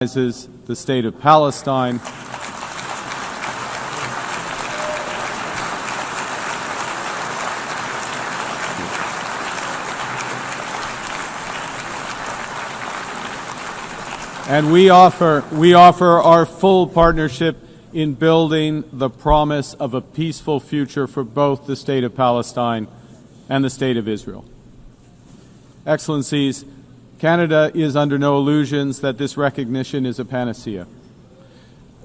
The state of Palestine. And we offer our full partnership in building the promise of a peaceful future for both the state of Palestine and the state of Israel. Excellencies, Canada is under no illusions that this recognition is a panacea.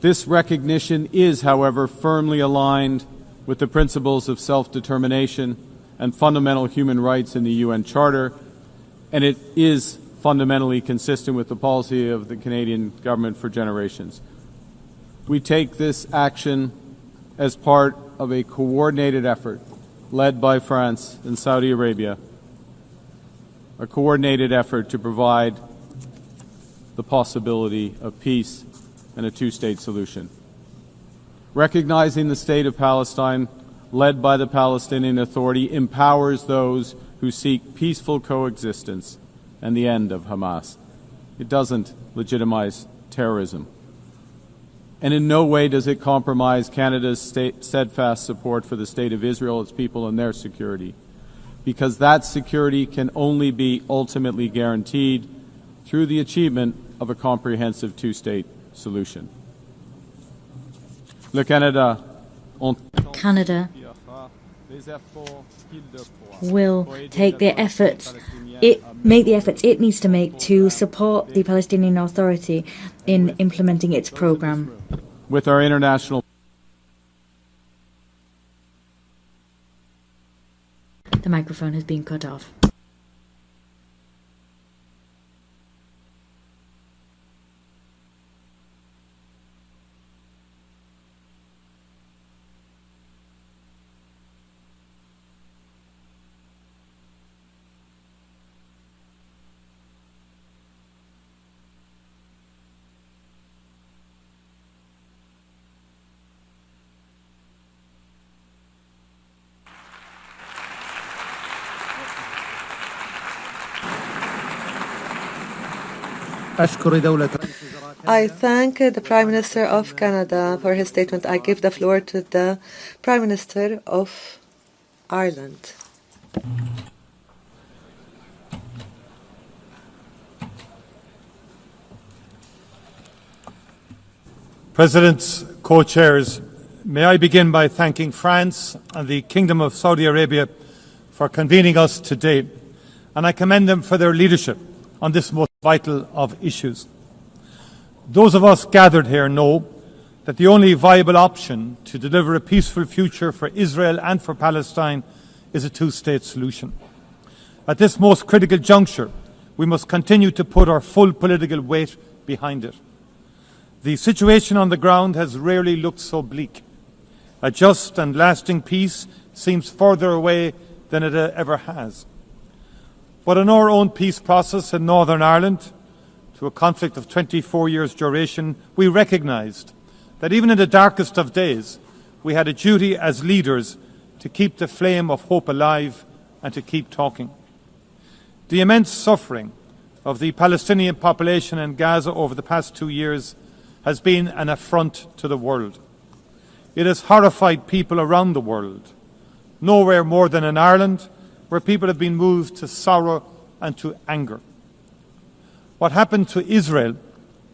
This recognition is, however, firmly aligned with the principles of self-determination and fundamental human rights in the UN Charter, and it is fundamentally consistent with the policy of the Canadian government for generations. We take this action as part of a coordinated effort led by France and Saudi Arabia, a coordinated effort to provide the possibility of peace and a two-state solution. Recognizing the state of Palestine, led by the Palestinian Authority, empowers those who seek peaceful coexistence and the end of Hamas. It doesn't legitimize terrorism. And in no way does it compromise Canada's steadfast support for the state of Israel, its people, and their security, because that security can only be ultimately guaranteed through the achievement of a comprehensive two-state solution. Canada will take the efforts it needs to make to support the Palestinian Authority in implementing its program. With our international The microphone has been cut off. I thank the Prime Minister of Canada for his statement. I give the floor to the Prime Minister of Ireland. Presidents, co-chairs, may I begin by thanking France and the Kingdom of Saudi Arabia for convening us today, and I commend them for their leadership on this most vital of issues. Those of us gathered here know that the only viable option to deliver a peaceful future for Israel and for Palestine is a two-state solution. At this most critical juncture, we must continue to put our full political weight behind it. The situation on the ground has rarely looked so bleak. A just and lasting peace seems further away than it ever has. But in our own peace process in Northern Ireland, to a conflict of 24 years' duration, we recognised that even in the darkest of days, we had a duty as leaders to keep the flame of hope alive and to keep talking. The immense suffering of the Palestinian population in Gaza over the past 2 years has been an affront to the world. It has horrified people around the world, nowhere more than in Ireland, where people have been moved to sorrow and to anger. What happened to Israel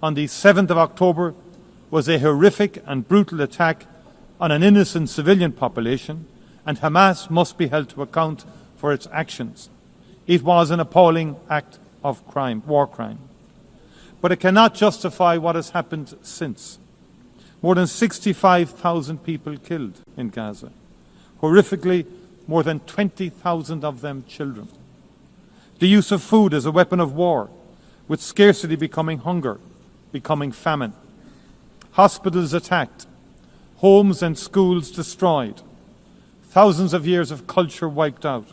on the 7th of October was a horrific and brutal attack on an innocent civilian population, and Hamas must be held to account for its actions. It was an appalling act of crime, war crime. But it cannot justify what has happened since. More than 65,000 people killed in Gaza. Horrifically, more than 20,000 of them children. The use of food as a weapon of war, with scarcity becoming hunger, becoming famine. Hospitals attacked, homes and schools destroyed, thousands of years of culture wiped out.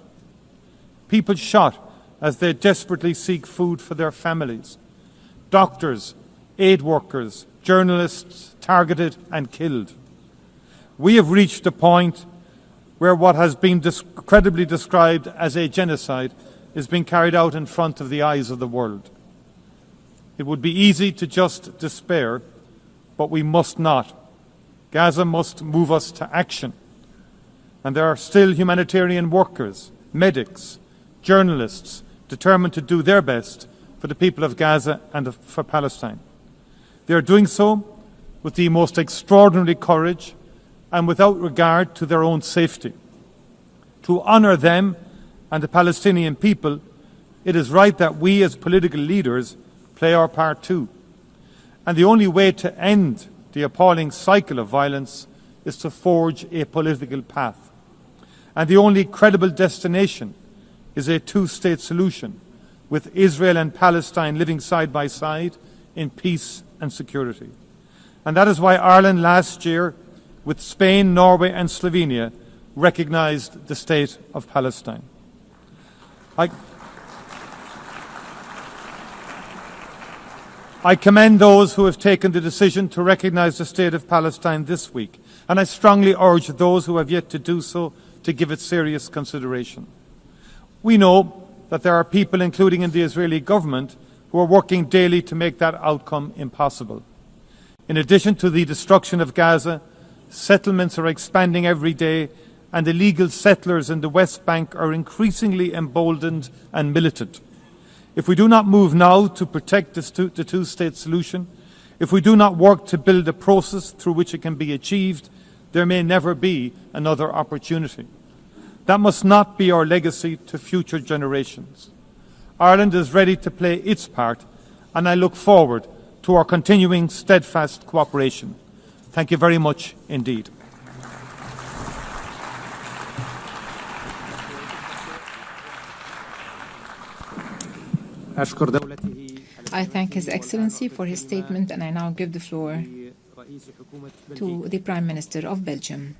People shot as they desperately seek food for their families. Doctors, aid workers, journalists targeted and killed. We have reached a point where what has been credibly described as a genocide is being carried out in front of the eyes of the world. It would be easy to just despair, but we must not. Gaza must move us to action. And there are still humanitarian workers, medics, journalists determined to do their best for the people of Gaza and for Palestine. They are doing so with the most extraordinary courage and without regard to their own safety. To honour them and the Palestinian people, it is right that we as political leaders play our part too. And the only way to end the appalling cycle of violence is to forge a political path. And the only credible destination is a two-state solution, with Israel and Palestine living side by side in peace and security. And that is why Ireland last year, with Spain, Norway and Slovenia, recognised the state of Palestine. I commend those who have taken the decision to recognise the state of Palestine this week, and I strongly urge those who have yet to do so to give it serious consideration. We know that there are people, including in the Israeli government, who are working daily to make that outcome impossible. In addition to the destruction of Gaza, settlements are expanding every day, and illegal settlers in the West Bank are increasingly emboldened and militant. If we do not move now to protect the two-state solution, if we do not work to build a process through which it can be achieved, there may never be another opportunity. That must not be our legacy to future generations. Ireland is ready to play its part, and I look forward to our continuing steadfast cooperation. Thank you very much indeed. I thank His Excellency for his statement, and I now give the floor to the Prime Minister of Belgium.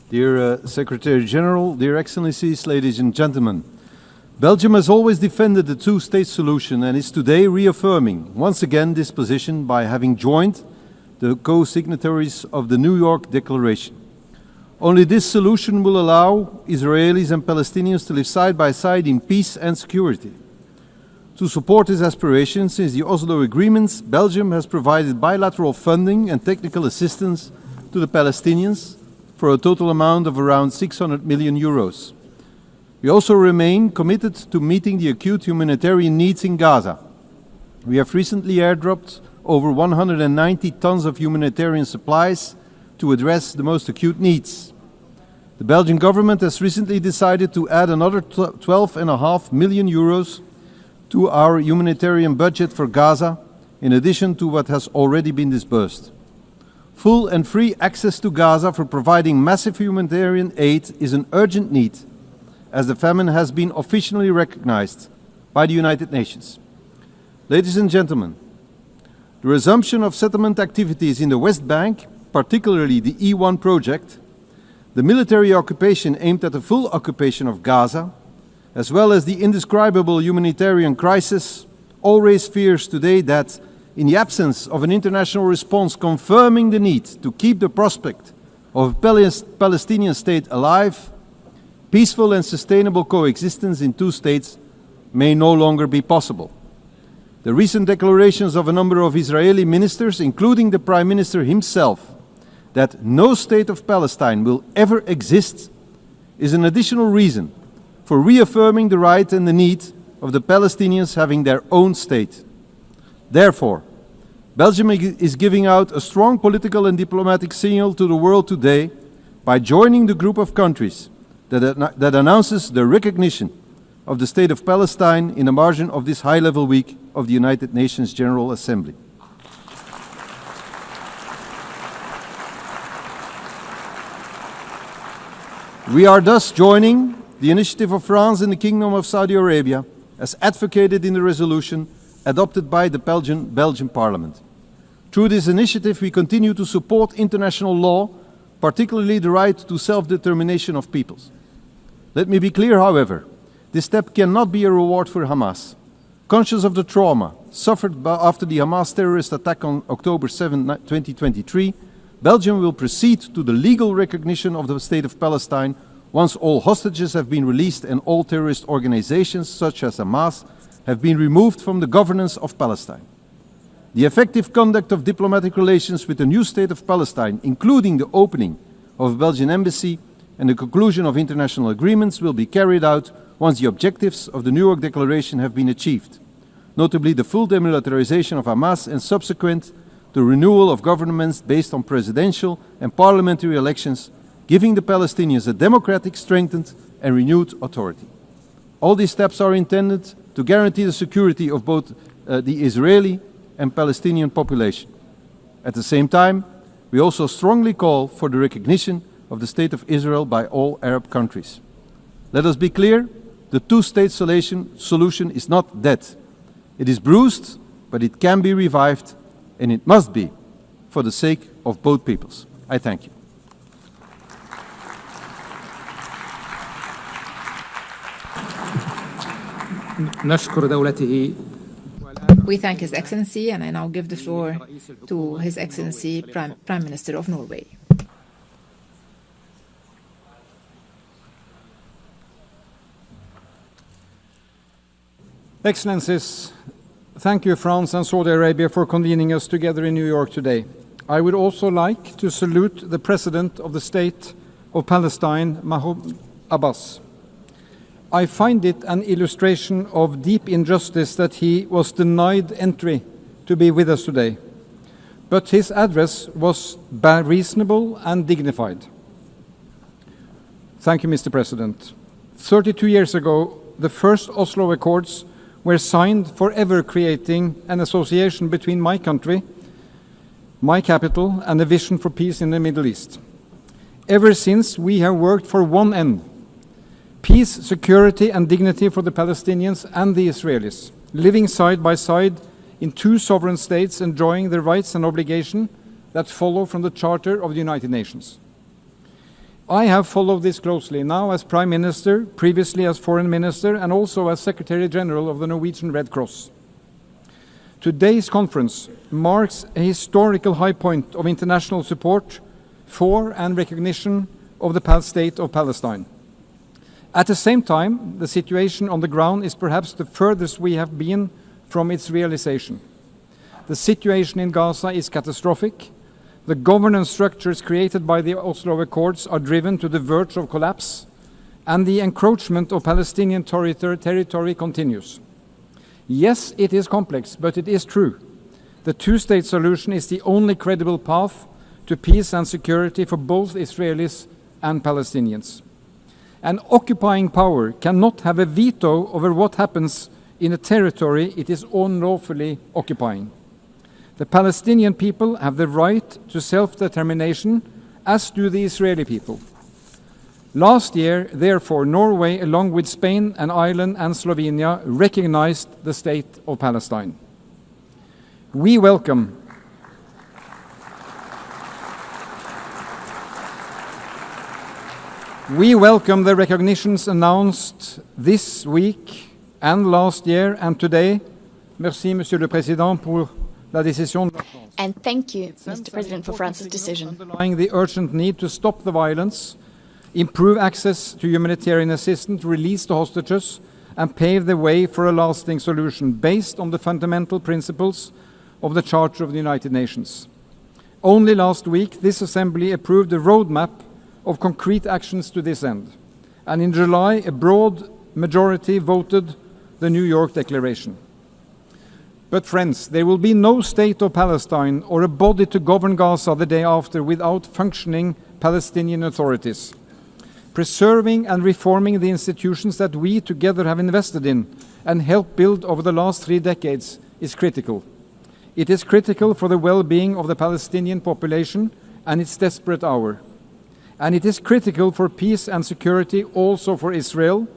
Dear Secretary General, dear Excellencies, ladies and gentlemen, Belgium has always defended the two-state solution and is today reaffirming once again this position by having joined the co-signatories of the New York Declaration. Only this solution will allow Israelis and Palestinians to live side by side in peace and security. To support this aspiration, since the Oslo agreements, Belgium has provided bilateral funding and technical assistance to the Palestinians for a total amount of around 600 million euros. We also remain committed to meeting the acute humanitarian needs in Gaza. We have recently airdropped over 190 tons of humanitarian supplies to address the most acute needs. The Belgian government has recently decided to add another 12.5 million euros to our humanitarian budget for Gaza, in addition to what has already been disbursed. Full and free access to Gaza for providing massive humanitarian aid is an urgent need, as the famine has been officially recognized by the United Nations. Ladies and gentlemen, the resumption of settlement activities in the West Bank, particularly the E1 project, the military occupation aimed at the full occupation of Gaza, as well as the indescribable humanitarian crisis, all raise fears today that, in the absence of an international response confirming the need to keep the prospect of a Palestinian state alive, peaceful and sustainable coexistence in two states may no longer be possible. The recent declarations of a number of Israeli ministers, including the Prime Minister himself, that no state of Palestine will ever exist, is an additional reason for reaffirming the right and the need of the Palestinians having their own state. Therefore, Belgium is giving out a strong political and diplomatic signal to the world today by joining the group of countries that announces the recognition of the State of Palestine in the margin of this high-level week of the United Nations General Assembly. We are thus joining the initiative of France and the Kingdom of Saudi Arabia, as advocated in the resolution adopted by the Belgian Parliament. Through this initiative, we continue to support international law, particularly the right to self-determination of peoples. Let me be clear, however, This step cannot be a reward for Hamas. Conscious of the trauma suffered after the Hamas terrorist attack on October 7, 2023, Belgium will proceed to the legal recognition of the State of Palestine once all hostages have been released and all terrorist organizations, such as Hamas, have been removed from the governance of Palestine. The effective conduct of diplomatic relations with the new State of Palestine, including the opening of a Belgian embassy and the conclusion of international agreements, will be carried out once the objectives of the New York Declaration have been achieved, notably the full demilitarization of Hamas and subsequent the renewal of governments based on presidential and parliamentary elections, giving the Palestinians a democratic, strengthened and renewed authority. All these steps are intended to guarantee the security of both the Israeli and Palestinian population. At the same time, we also strongly call for the recognition of the State of Israel by all Arab countries. Let us be clear, the two-state solution is not dead. It is bruised, but it can be revived, and it must be for the sake of both peoples. I thank you. We thank His Excellency, and I now give the floor to His Excellency Prime Minister of Norway. Excellencies, thank you, France and Saudi Arabia, for convening us together in New York today. I would also like to salute the President of the State of Palestine, Mahmoud Abbas. I find it an illustration of deep injustice that he was denied entry to be with us today. But his address was reasonable and dignified. Thank you, Mr. President. 32 years ago, the first Oslo Accords were signed, forever creating an association between my country, my capital, and a vision for peace in the Middle East. Ever since, we have worked for one end: peace, security, and dignity for the Palestinians and the Israelis, living side by side in two sovereign states, enjoying the rights and obligations that follow from the Charter of the United Nations. I have followed this closely, now as Prime Minister, previously as Foreign Minister, and also as Secretary General of the Norwegian Red Cross. Today's conference marks a historical high point of international support for and recognition of the State of Palestine. At the same time, the situation on the ground is perhaps the furthest we have been from its realization. The situation in Gaza is catastrophic. The governance structures created by the Oslo Accords are driven to the verge of collapse, and the encroachment of Palestinian territory continues. Yes, it is complex, but it is true. The two-state solution is the only credible path to peace and security for both Israelis and Palestinians. An occupying power cannot have a veto over what happens in a territory it is unlawfully occupying. The Palestinian people have the right to self-determination, as do the Israeli people. Last year, therefore, Norway, along with Spain and Ireland and Slovenia, recognized the State of Palestine. We welcome the recognitions announced this week and last year and today. Merci, Monsieur le Président, pour la décision de la France. And thank you, Mr. President, for France's decision. Underlying the urgent need to stop the violence, improve access to humanitarian assistance, release the hostages, and pave the way for a lasting solution based on the fundamental principles of the Charter of the United Nations. Only last week, this Assembly approved a roadmap of concrete actions to this end. And in July, a broad majority voted the New York Declaration. But friends, there will be no State of Palestine or a body to govern Gaza the day after without functioning Palestinian authorities. Preserving and reforming the institutions that we together have invested in and helped build over the last 3 decades is critical. It is critical for the well-being of the Palestinian population and its desperate hour. And it is critical for peace and security also for Israel.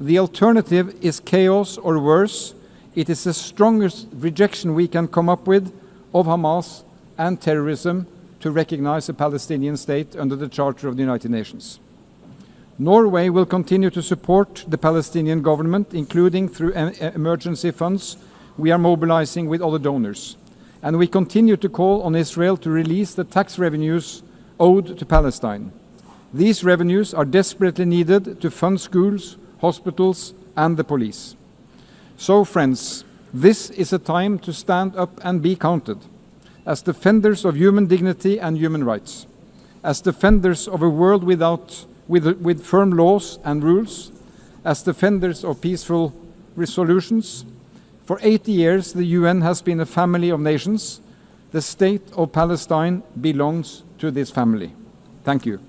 The alternative is chaos or worse. It is the strongest rejection we can come up with of Hamas and terrorism to recognize a Palestinian state under the Charter of the United Nations. Norway will continue to support the Palestinian government, including through emergency funds we are mobilizing with other donors. And we continue to call on Israel to release the tax revenues owed to Palestine. These revenues are desperately needed to fund schools, hospitals, and the police. So, friends, this is a time to stand up and be counted, as defenders of human dignity and human rights, as defenders of a world with firm laws and rules, as defenders of peaceful resolutions. For 80 years, the UN has been a family of nations. The state of Palestine belongs to this family. Thank you.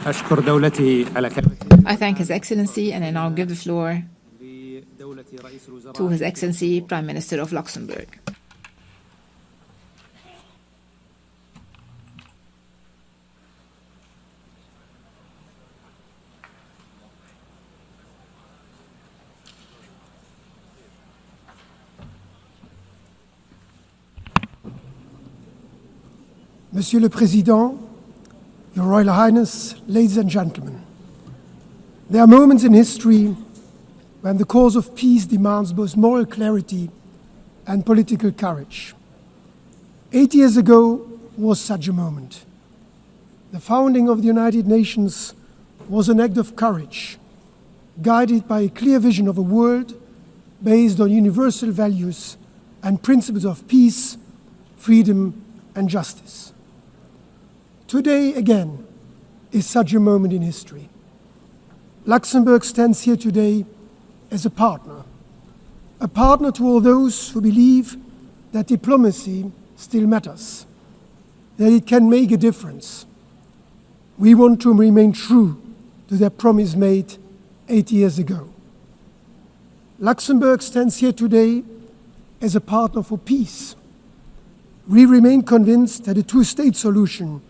I thank His Excellency, and I now give the floor to His Excellency Prime Minister of Luxembourg. Monsieur le Président, Your Royal Highness, ladies and gentlemen, there are moments in history when the cause of peace demands both moral clarity and political courage. 8 years ago was such a moment. The founding of the United Nations was an act of courage, guided by a clear vision of a world based on universal values and principles of peace, freedom, and justice. Today, again, is such a moment in history. Luxembourg stands here today as a partner to all those who believe that diplomacy still matters, that it can make a difference. We want to remain true to their promise made 8 years ago. Luxembourg stands here today as a partner for peace. We remain convinced that a two-state solution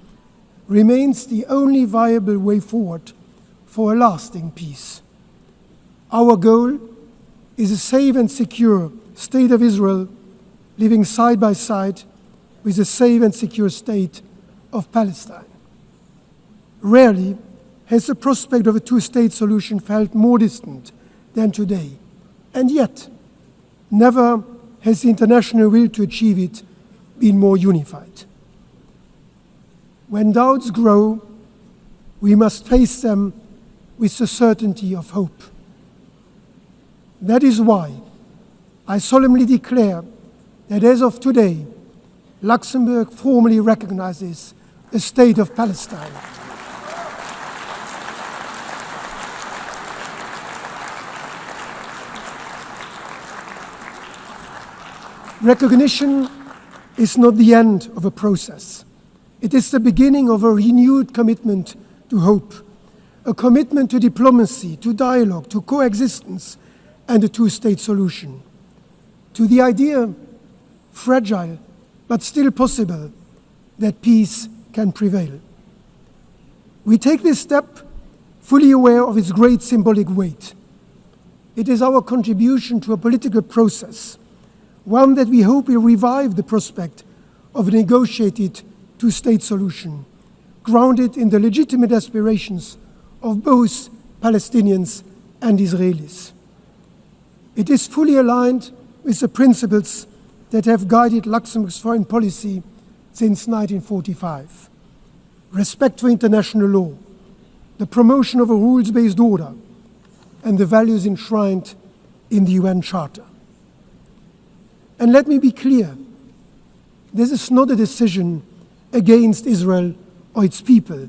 remains the only viable way forward for a lasting peace. Our goal is a safe and secure state of Israel living side by side with a safe and secure state of Palestine. Rarely has the prospect of a two-state solution felt more distant than today, and yet never has the international will to achieve it been more unified. When doubts grow, we must face them with the certainty of hope. That is why I solemnly declare that as of today, Luxembourg formally recognizes the state of Palestine. Recognition is not the end of a process. It is the beginning of a renewed commitment to hope, a commitment to diplomacy, to dialogue, to coexistence, and a two-state solution, to the idea, fragile but still possible, that peace can prevail. We take this step fully aware of its great symbolic weight. It is our contribution to a political process, one that we hope will revive the prospect of a negotiated two-state solution, grounded in the legitimate aspirations of both Palestinians and Israelis. It is fully aligned with the principles that have guided Luxembourg's foreign policy since 1945. Respect for international law, the promotion of a rules-based order, and the values enshrined in the UN Charter. And let me be clear, this is not a decision against Israel or its people,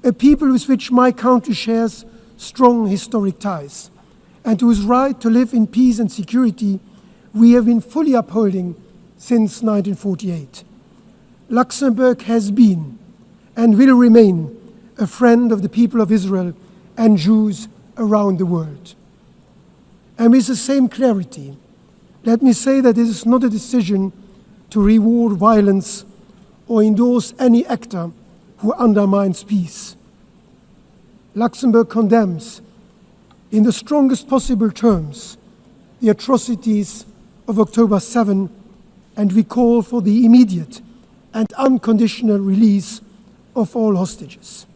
a people with which my country shares strong historic ties, and whose right to live in peace and security we have been fully upholding since 1948. Luxembourg has been and will remain a friend of the people of Israel and Jews around the world. And with the same clarity, let me say that this is not a decision to reward violence or endorse any actor who undermines peace. Luxembourg condemns, in the strongest possible terms, the atrocities of October 7, and we call for the immediate and unconditional release of all hostages.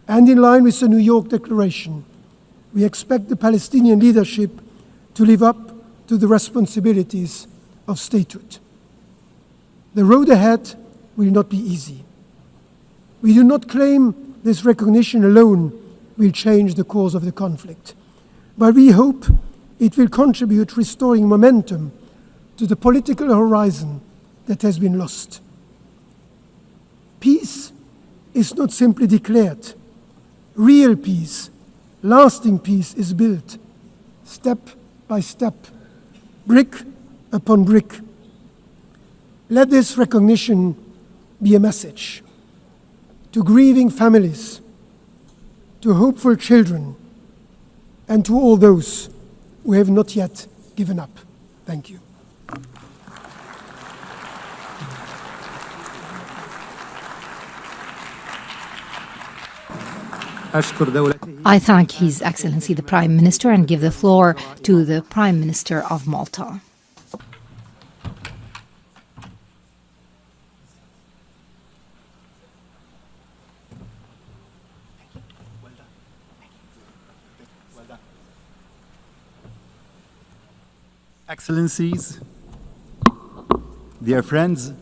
And in line with the New York Declaration, we expect the Palestinian leadership to live up to the responsibilities of statehood. The road ahead will not be easy. We do not claim this recognition alone will change the course of the conflict, but we hope it will contribute restoring momentum to the political horizon that has been lost. Peace is not simply declared. Real peace, lasting peace is built step by step, brick upon brick. Let this recognition be a message to grieving families, to hopeful children, and to all those who have not yet given up. Thank you. I thank His Excellency the Prime Minister and give the floor to the Prime Minister of Malta. Excellencies, dear friends,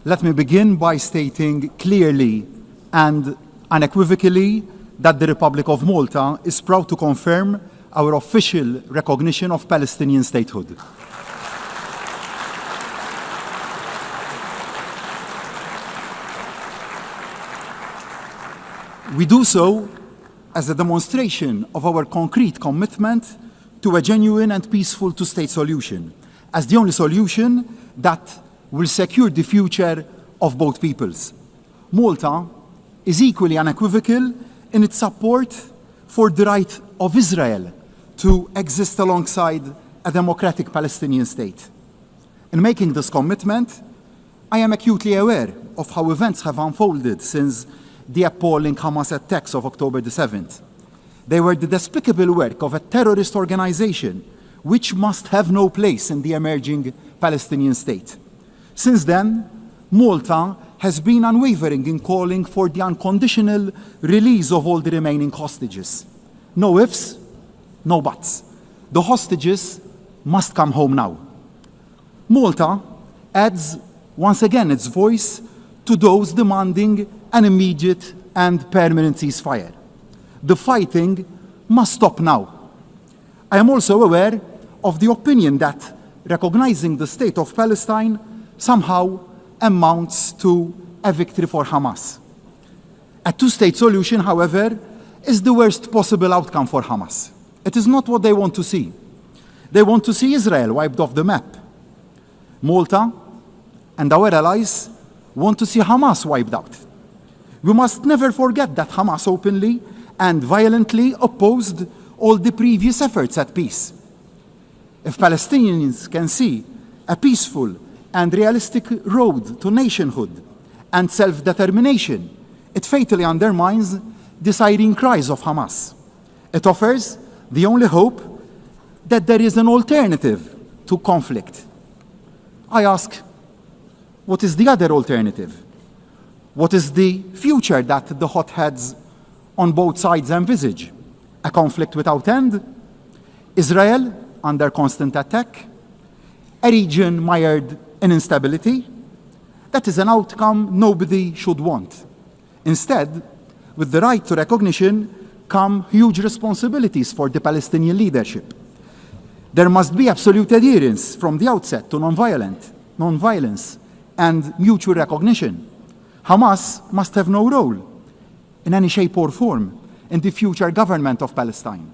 let me begin by stating clearly and unequivocally that the Republic of Malta is proud to confirm our official recognition of Palestinian statehood. We do so as a demonstration of our concrete commitment to a genuine and peaceful two-state solution, as the only solution that will secure the future of both peoples. Malta is equally unequivocal in its support for the right of Israel to exist alongside a democratic Palestinian state. In making this commitment, I am acutely aware of how events have unfolded since the appalling Hamas attacks of October the 7th. They were the despicable work of a terrorist organization which must have no place in the emerging Palestinian state. Since then, Malta has been unwavering in calling for the unconditional release of all the remaining hostages. No ifs, no buts. The hostages must come home now. Malta adds once again its voice to those demanding an immediate and permanent ceasefire. The fighting must stop now. I am also aware of the opinion that recognizing the state of Palestine somehow amounts to a victory for Hamas. A two-state solution, however, is the worst possible outcome for Hamas. It is not what they want to see. They want to see Israel wiped off the map. Malta and our allies want to see Hamas wiped out. We must never forget that Hamas openly and violently opposed all the previous efforts at peace. If Palestinians can see a peaceful and realistic road to nationhood and self-determination, it fatally undermines the siren cries of Hamas. It offers the only hope that there is an alternative to conflict. I ask, what is the other alternative? What is the future that the hotheads on both sides envisage? A conflict without end? Israel under constant attack? A region mired in instability? That is an outcome nobody should want. Instead, with the right to recognition come huge responsibilities for the Palestinian leadership. There must be absolute adherence from the outset to non-violence, and mutual recognition. Hamas must have no role in any shape or form in the future government of Palestine.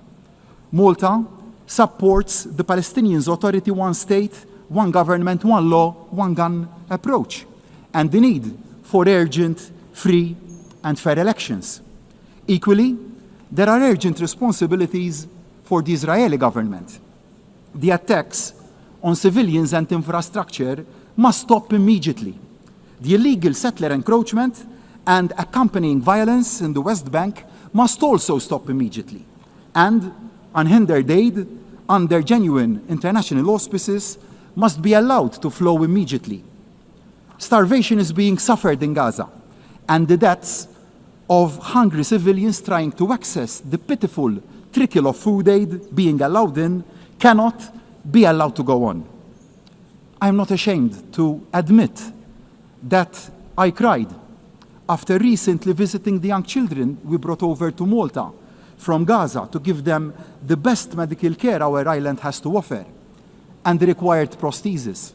Malta supports the Palestinians' authority, one state, one government, one law, one gun approach, and the need for urgent, free, and fair elections. Equally, there are urgent responsibilities for the Israeli government. The attacks on civilians and infrastructure must stop immediately. The illegal settler encroachment and accompanying violence in the West Bank must also stop immediately. And unhindered aid, under genuine international auspices, must be allowed to flow immediately. Starvation is being suffered in Gaza, and the deaths of hungry civilians trying to access the pitiful trickle of food aid being allowed in cannot be allowed to go on. I am not ashamed to admit that I cried after recently visiting the young children we brought over to Malta from Gaza to give them the best medical care our island has to offer and the required prosthesis.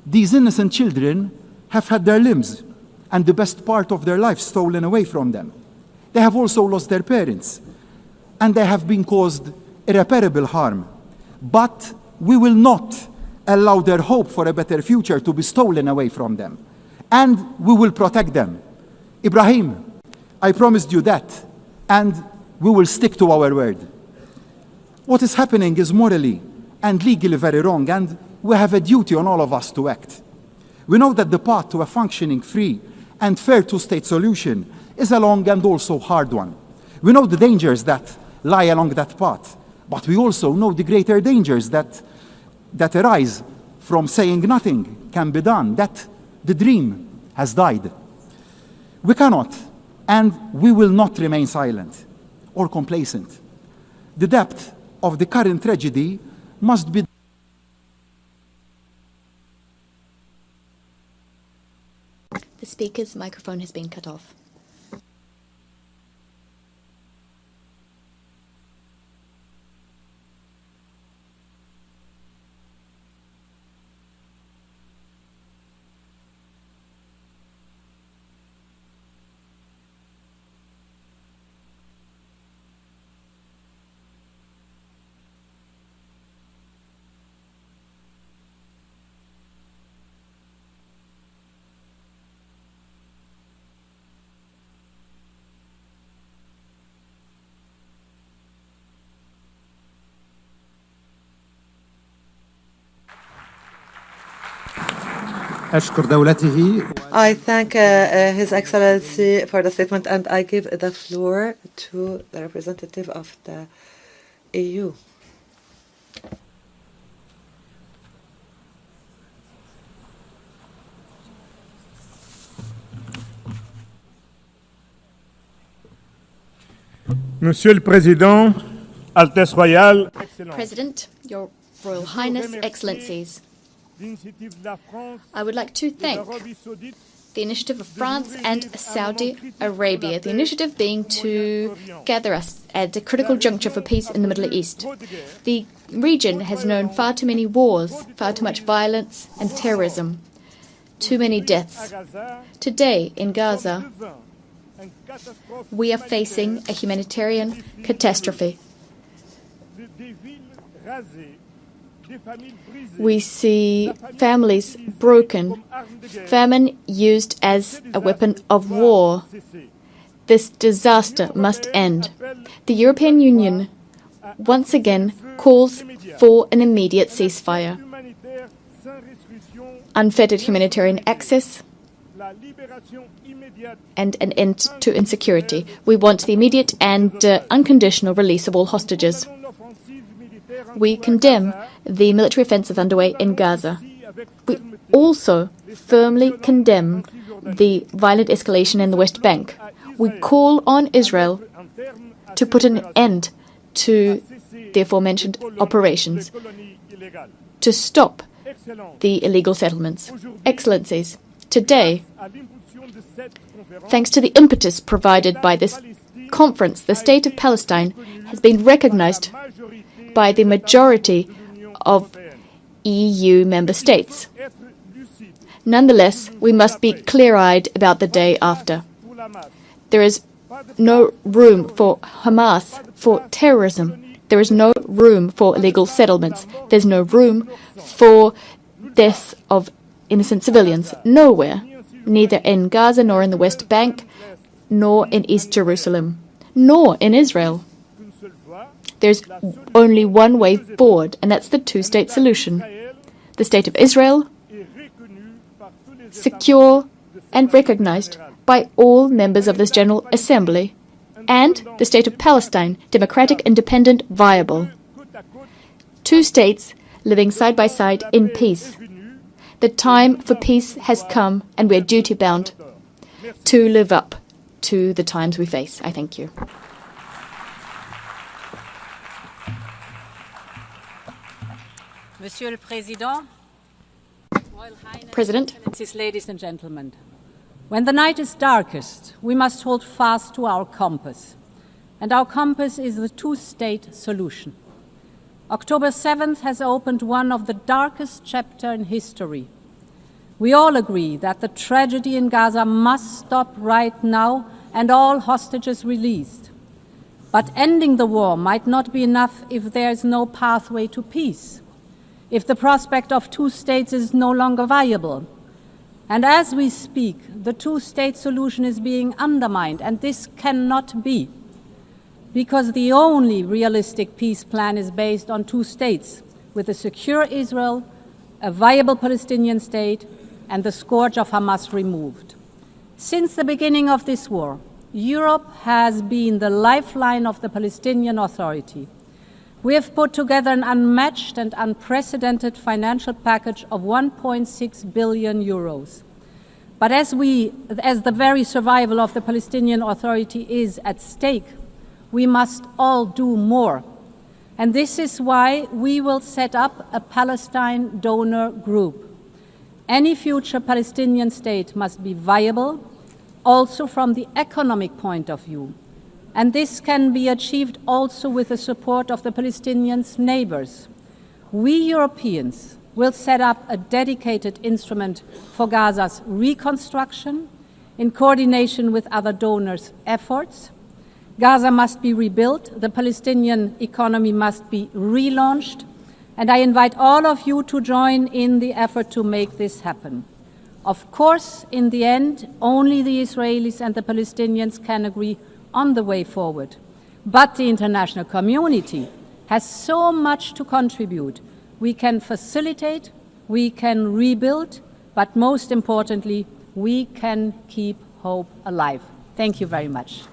These innocent children have had their limbs and the best part of their life stolen away from them. They have also lost their parents, and they have been caused irreparable harm. But we will not allow their hope for a better future to be stolen away from them. And we will protect them. Ibrahim, I promised you that, and we will stick to our word. What is happening is morally and legally very wrong, and we have a duty on all of us to act. We know that the path to a functioning, free, and fair two-state solution is a long and also hard one. We know the dangers that lie along that path, but we also know the greater dangers that arise from saying nothing can be done, that the dream has died. We cannot and we will not remain silent or complacent. The depth of the current tragedy must be The speaker's microphone has been cut off. I thank His Excellency for the statement, and I give the floor to the representative of the EU. Monsieur le Président, Altesse Royale, President, Your Royal Highness, Excellencies, I would like to thank the initiative of France and Saudi Arabia, the initiative being to gather us at a critical juncture for peace in the Middle East. The region has known far too many wars, far too much violence and terrorism, too many deaths. Today in Gaza, we are facing a humanitarian catastrophe. We see families broken, famine used as a weapon of war. This disaster must end. The European Union once again calls for an immediate ceasefire, unfettered humanitarian access, and an end to insecurity. We want the immediate and unconditional release of all hostages. We condemn the military offensive underway in Gaza. We also firmly condemn the violent escalation in the West Bank. We call on Israel to put an end to the aforementioned operations, to stop the illegal settlements. Excellencies, today, thanks to the impetus provided by this conference, the state of Palestine has been recognized by the majority of EU member states. Nonetheless, we must be clear-eyed about the day after. There is no room for Hamas, for terrorism. There is no room for illegal settlements. There's no room for deaths of innocent civilians. Nowhere, neither in Gaza nor in the West Bank, nor in East Jerusalem, nor in Israel. There's only one way forward, and that's the two-state solution. The state of Israel, secure and recognized by all members of this General Assembly, and the state of Palestine, democratic, independent, viable. Two states living side by side in peace. The time for peace has come, and we're duty-bound to live up to the times we face. I thank you. Monsieur le Président, President, ladies and gentlemen, when the night is darkest, we must hold fast to our compass. And our compass is the two-state solution. October 7th has opened one of the darkest chapters in history. We all agree that the tragedy in Gaza must stop right now and all hostages released. But ending the war might not be enough if there is no pathway to peace, if the prospect of two states is no longer viable. And as we speak, the two-state solution is being undermined, and this cannot be, because the only realistic peace plan is based on two states, with a secure Israel, a viable Palestinian state, and the scourge of Hamas removed. Since the beginning of this war, Europe has been the lifeline of the Palestinian Authority. We have put together an unmatched and unprecedented financial package of 1.6 billion euros. But as the very survival of the Palestinian Authority is at stake, we must all do more. And this is why we will set up a Palestine donor group. Any future Palestinian state must be viable, also from the economic point of view. And this can be achieved also with the support of the Palestinians' neighbors. We Europeans will set up a dedicated instrument for Gaza's reconstruction in coordination with other donors' efforts. Gaza must be rebuilt, the Palestinian economy must be relaunched, and I invite all of you to join in the effort to make this happen. Of course, in the end, only the Israelis and the Palestinians can agree on the way forward. But the international community has so much to contribute. We can facilitate, we can rebuild, but most importantly, we can keep hope alive. Thank you very much.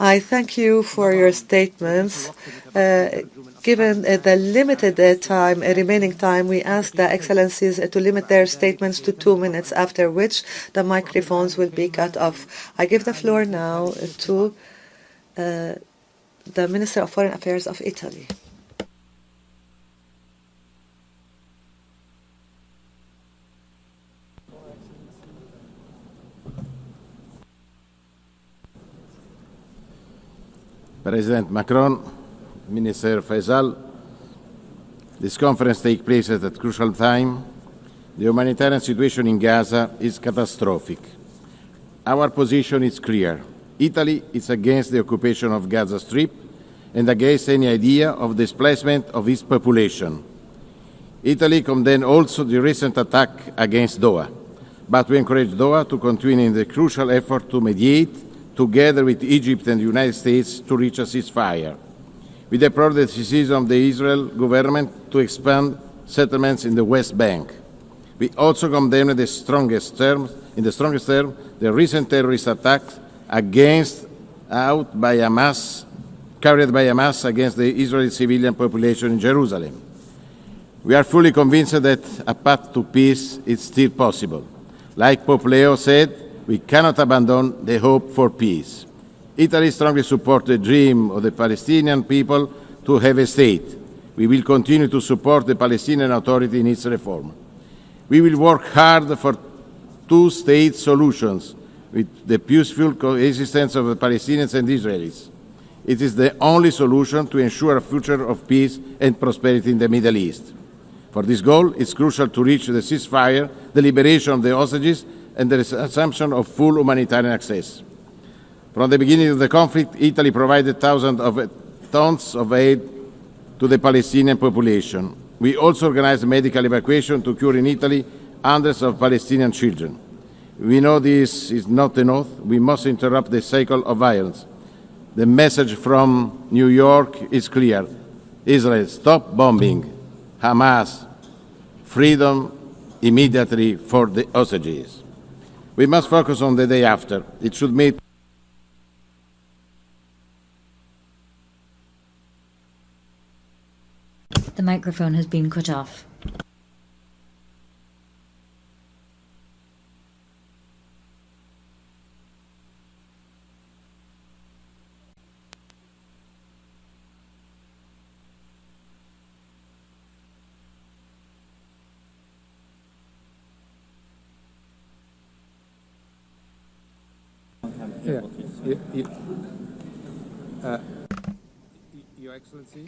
I thank you for your statements. Given the limited remaining time, we ask the Excellencies to limit their statements to 2 minutes, after which the microphones will be cut off. I give the floor now to the Minister of Foreign Affairs of Italy. President Macron, Minister Faisal, this conference takes place at a crucial time. The humanitarian situation in Gaza is catastrophic. Our position is clear. Italy is against the occupation of Gaza Strip and against any idea of displacement of its population. Italy condemns also the recent attack against Doha, but we encourage Doha to continue in the crucial effort to mediate together with Egypt and the United States to reach a ceasefire. We deplore the decision of the Israel government to expand settlements in the West Bank. We also condemn in the strongest terms, the recent terrorist attacks carried by Hamas against the Israeli civilian population in Jerusalem. We are fully convinced that a path to peace is still possible. Like Pope Leo said, we cannot abandon the hope for peace. Italy strongly supports the dream of the Palestinian people to have a state. We will continue to support the Palestinian Authority in its reform. We will work hard for two-state solutions with the peaceful coexistence of the Palestinians and Israelis. It is the only solution to ensure a future of peace and prosperity in the Middle East. For this goal, it's crucial to reach the ceasefire, the liberation of the hostages, and the assumption of full humanitarian access. From the beginning of the conflict, Italy provided thousands of tons of aid to the Palestinian population. We also organized medical evacuation to cure in Italy hundreds of Palestinian children. We know this is not enough. We must interrupt the cycle of violence. The message from New York is clear. Israel, stop bombing. Hamas, freedom immediately for the hostages. We must focus on the day after. It should meet The microphone has been cut off. Your Excellency.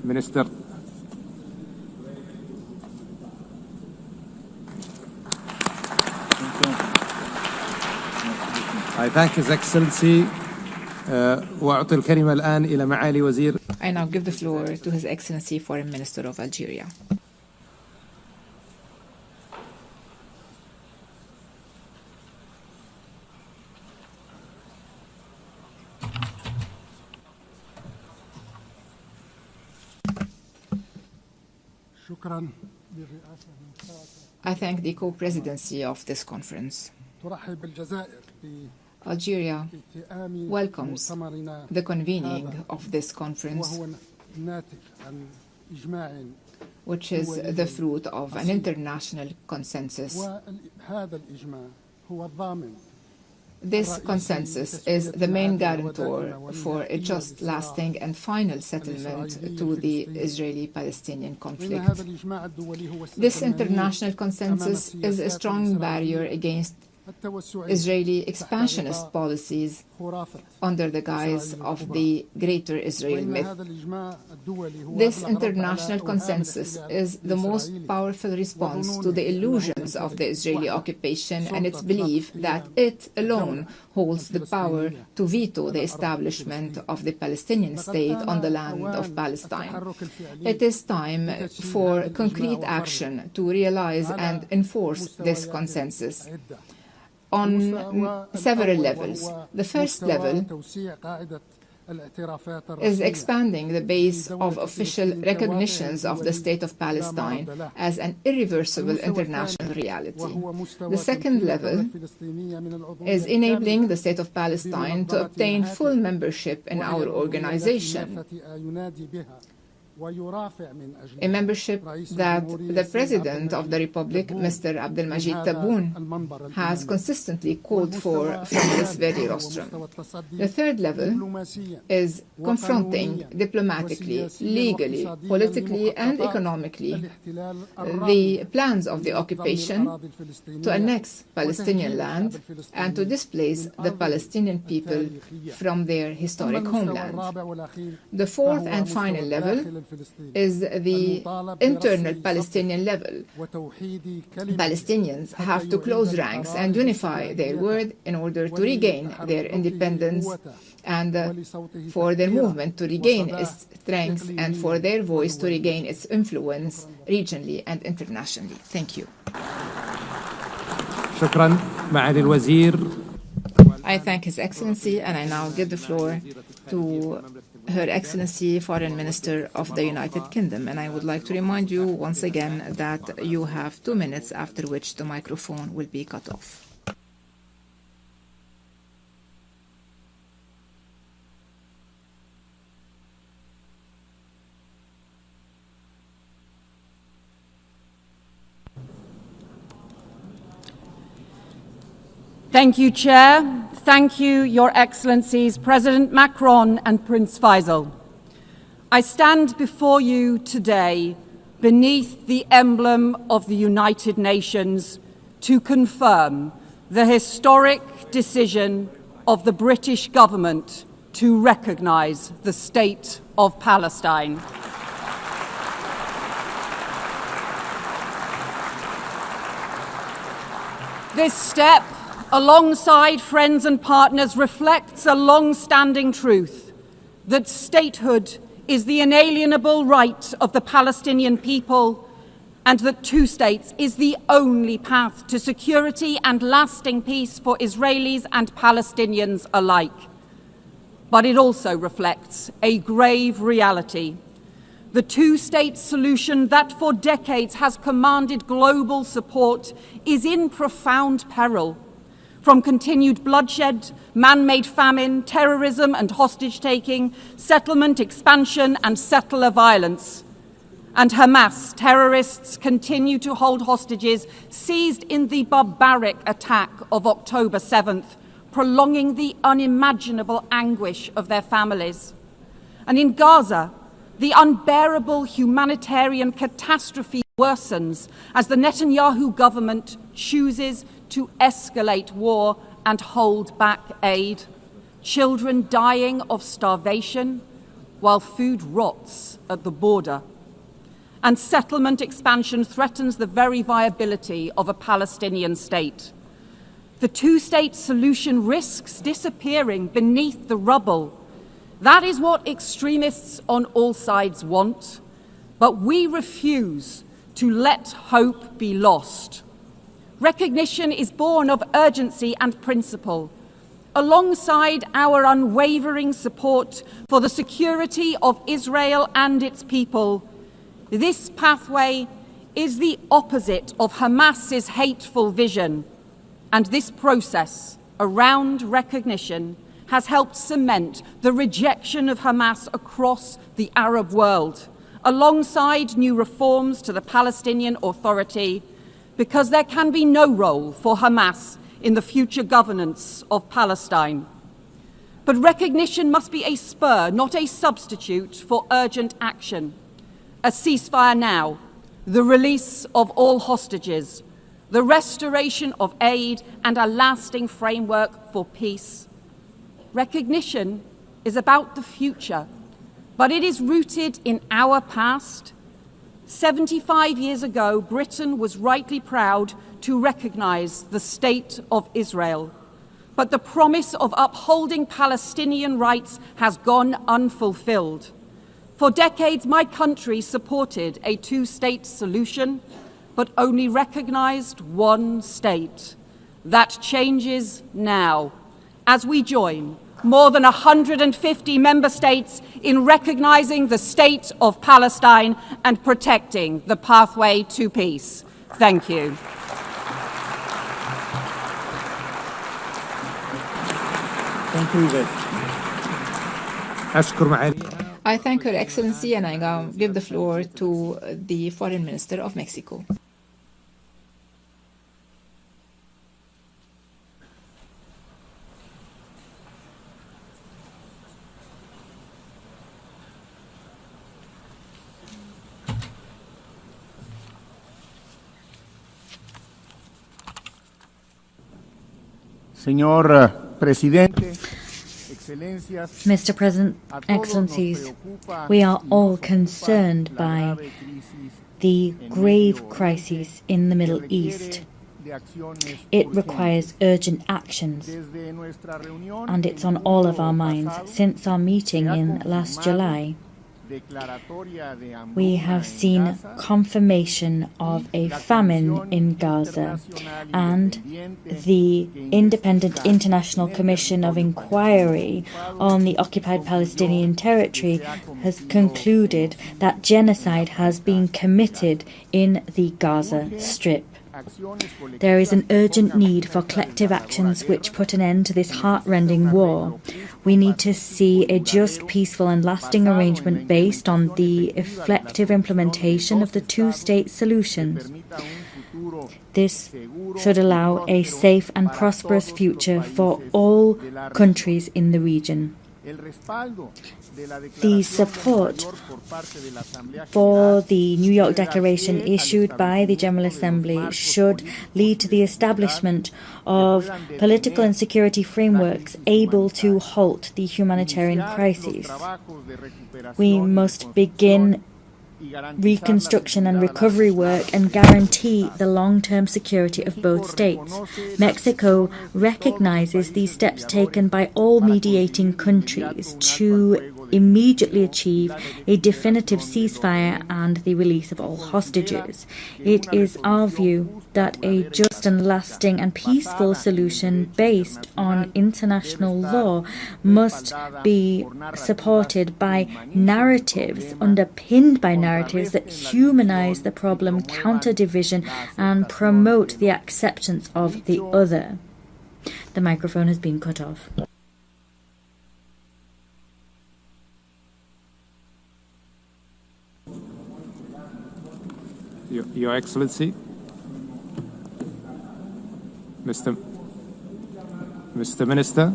Minister. I thank His Excellency. وأعطي الكلمة الآن إلى معالي وزير. I now give the floor to His Excellency Foreign Minister of Algeria. I thank the co-presidency of this conference. Algeria welcomes the convening of this conference, which is the fruit of an international consensus. This consensus is the main guarantor for a just, lasting and final settlement to the Israeli-Palestinian conflict. This international consensus is a strong barrier against Israeli expansionist policies under the guise of the Greater Israel myth. This international consensus is the most powerful response to the illusions of the Israeli occupation and its belief that it alone holds the power to veto the establishment of the Palestinian state on the land of Palestine. It is time for concrete action to realize and enforce this consensus on several levels. The first level is expanding the base of official recognitions of the State of Palestine as an irreversible international reality. The second level is enabling the State of Palestine to obtain full membership in our organization, a membership that the President of the Republic, Mr. Abdelmajid Tebboune, has consistently called for from this very rostrum. The third level is confronting diplomatically, legally, politically and economically the plans of the occupation to annex Palestinian land and to displace the Palestinian people from their historic homeland. The fourth and final level is the internal Palestinian level. Palestinians have to close ranks and unify their word in order to regain their independence and for their movement to regain its strength and for their voice to regain its influence regionally and internationally. Thank you. I thank His Excellency, and I now give the floor to Her Excellency Foreign Minister of the United Kingdom. And I would like to remind you once again that you have 2 minutes, after which the microphone will be cut off. Thank you, Chair. Thank you, Your Excellencies, President Macron and Prince Faisal. I stand before you today beneath the emblem of the United Nations to confirm the historic decision of the British government to recognise the State of Palestine. This step, alongside friends and partners, reflects a long-standing truth that statehood is the inalienable right of the Palestinian people and that two states is the only path to security and lasting peace for Israelis and Palestinians alike. But it also reflects a grave reality. The two-state solution that for decades has commanded global support is in profound peril. from continued bloodshed, man-made famine, terrorism and hostage-taking, settlement expansion and settler violence. And Hamas terrorists continue to hold hostages seized in the barbaric attack of October 7th, prolonging the unimaginable anguish of their families. And in Gaza, the unbearable humanitarian catastrophe worsens as the Netanyahu government chooses to escalate war and hold back aid. Children dying of starvation while food rots at the border. And settlement expansion threatens the very viability of a Palestinian state. The two-state solution risks disappearing beneath the rubble. That is what extremists on all sides want, but we refuse to let hope be lost. Recognition is born of urgency and principle, alongside our unwavering support for the security of Israel and its people. This pathway is the opposite of Hamas's hateful vision, and this process around recognition has helped cement the rejection of Hamas across the Arab world, alongside new reforms to the Palestinian Authority, because there can be no role for Hamas in the future governance of Palestine. But recognition must be a spur, not a substitute for urgent action. A ceasefire now, the release of all hostages, the restoration of aid, and a lasting framework for peace. Recognition is about the future, but it is rooted in our past. 75 years ago, Britain was rightly proud to recognise the State of Israel. But the promise of upholding Palestinian rights has gone unfulfilled. For decades, my country supported a two-state solution, but only recognised one state. That changes now, as we join more than 150 member states in recognising the state of Palestine and protecting the pathway to peace. Thank you. I thank Her Excellency, and I give the floor to the Foreign Minister of Mexico. Señor Presidente, Mr. President, Excellencies, we are all concerned by the grave crisis in the Middle East. It requires urgent actions, and it's on all of our minds. Since our meeting in last July, we have seen confirmation of a famine in Gaza, and the Independent International Commission of Inquiry on the occupied Palestinian territory has concluded that genocide has been committed in the Gaza Strip. There is an urgent need for collective actions which put an end to this heart-rending war. We need to see a just, peaceful and lasting arrangement based on the effective implementation of the two-state solutions. This should allow a safe and prosperous future for all countries in the region. The support for the New York Declaration issued by the General Assembly should lead to the establishment of political and security frameworks able to halt the humanitarian crisis. We must begin reconstruction and recovery work and guarantee the long-term security of both states. Mexico recognizes these steps taken by all mediating countries to immediately achieve a definitive ceasefire and the release of all hostages. It is our view that a just and lasting and peaceful solution based on international law must be supported by narratives, underpinned by narratives that humanize the problem, counter division, and promote the acceptance of the other. The microphone has been cut off. Your Excellency, Mr. Minister,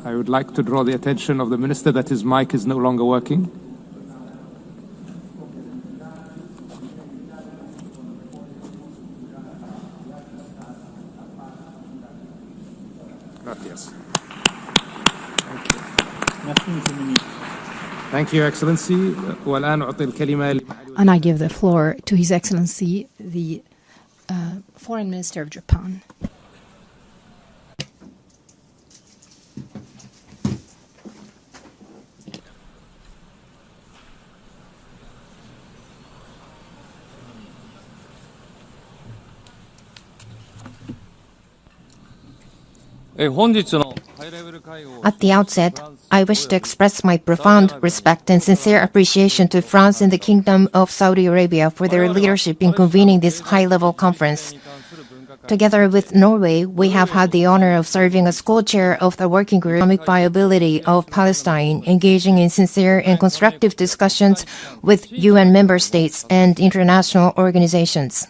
I would like to draw the attention of the Minister that his mic is no longer working. Gracias. Thank you, Excellency. And I give the floor to His Excellency, the Foreign Minister of Japan. At the outset, I wish to express my profound respect and sincere appreciation to France and the Kingdom of Saudi Arabia for their leadership in convening this high-level conference. Together with Norway, we have had the honor of serving as co-chair of the Working Group on Economic Viability of Palestine, engaging in sincere and constructive discussions with UN member states and international organizations.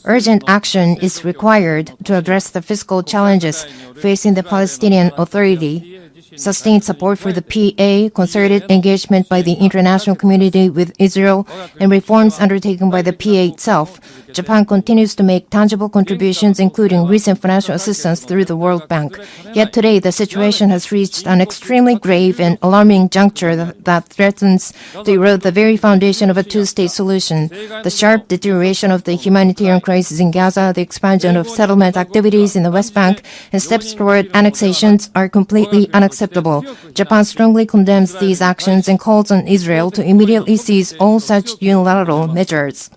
Urgent action is required to address the fiscal challenges facing the Palestinian Authority, sustained support for the PA, concerted engagement by the international community with Israel, and reforms undertaken by the PA itself. Japan continues to make tangible contributions, including recent financial assistance through the World Bank. Yet today, the situation has reached an extremely grave and alarming juncture that threatens to erode the very foundation of a two-state solution. The sharp deterioration of the humanitarian crisis in Gaza, the expansion of settlement activities in the West Bank, and steps toward annexations are completely unacceptable. Japan strongly condemns these actions and calls on Israel to immediately cease all such unilateral measures.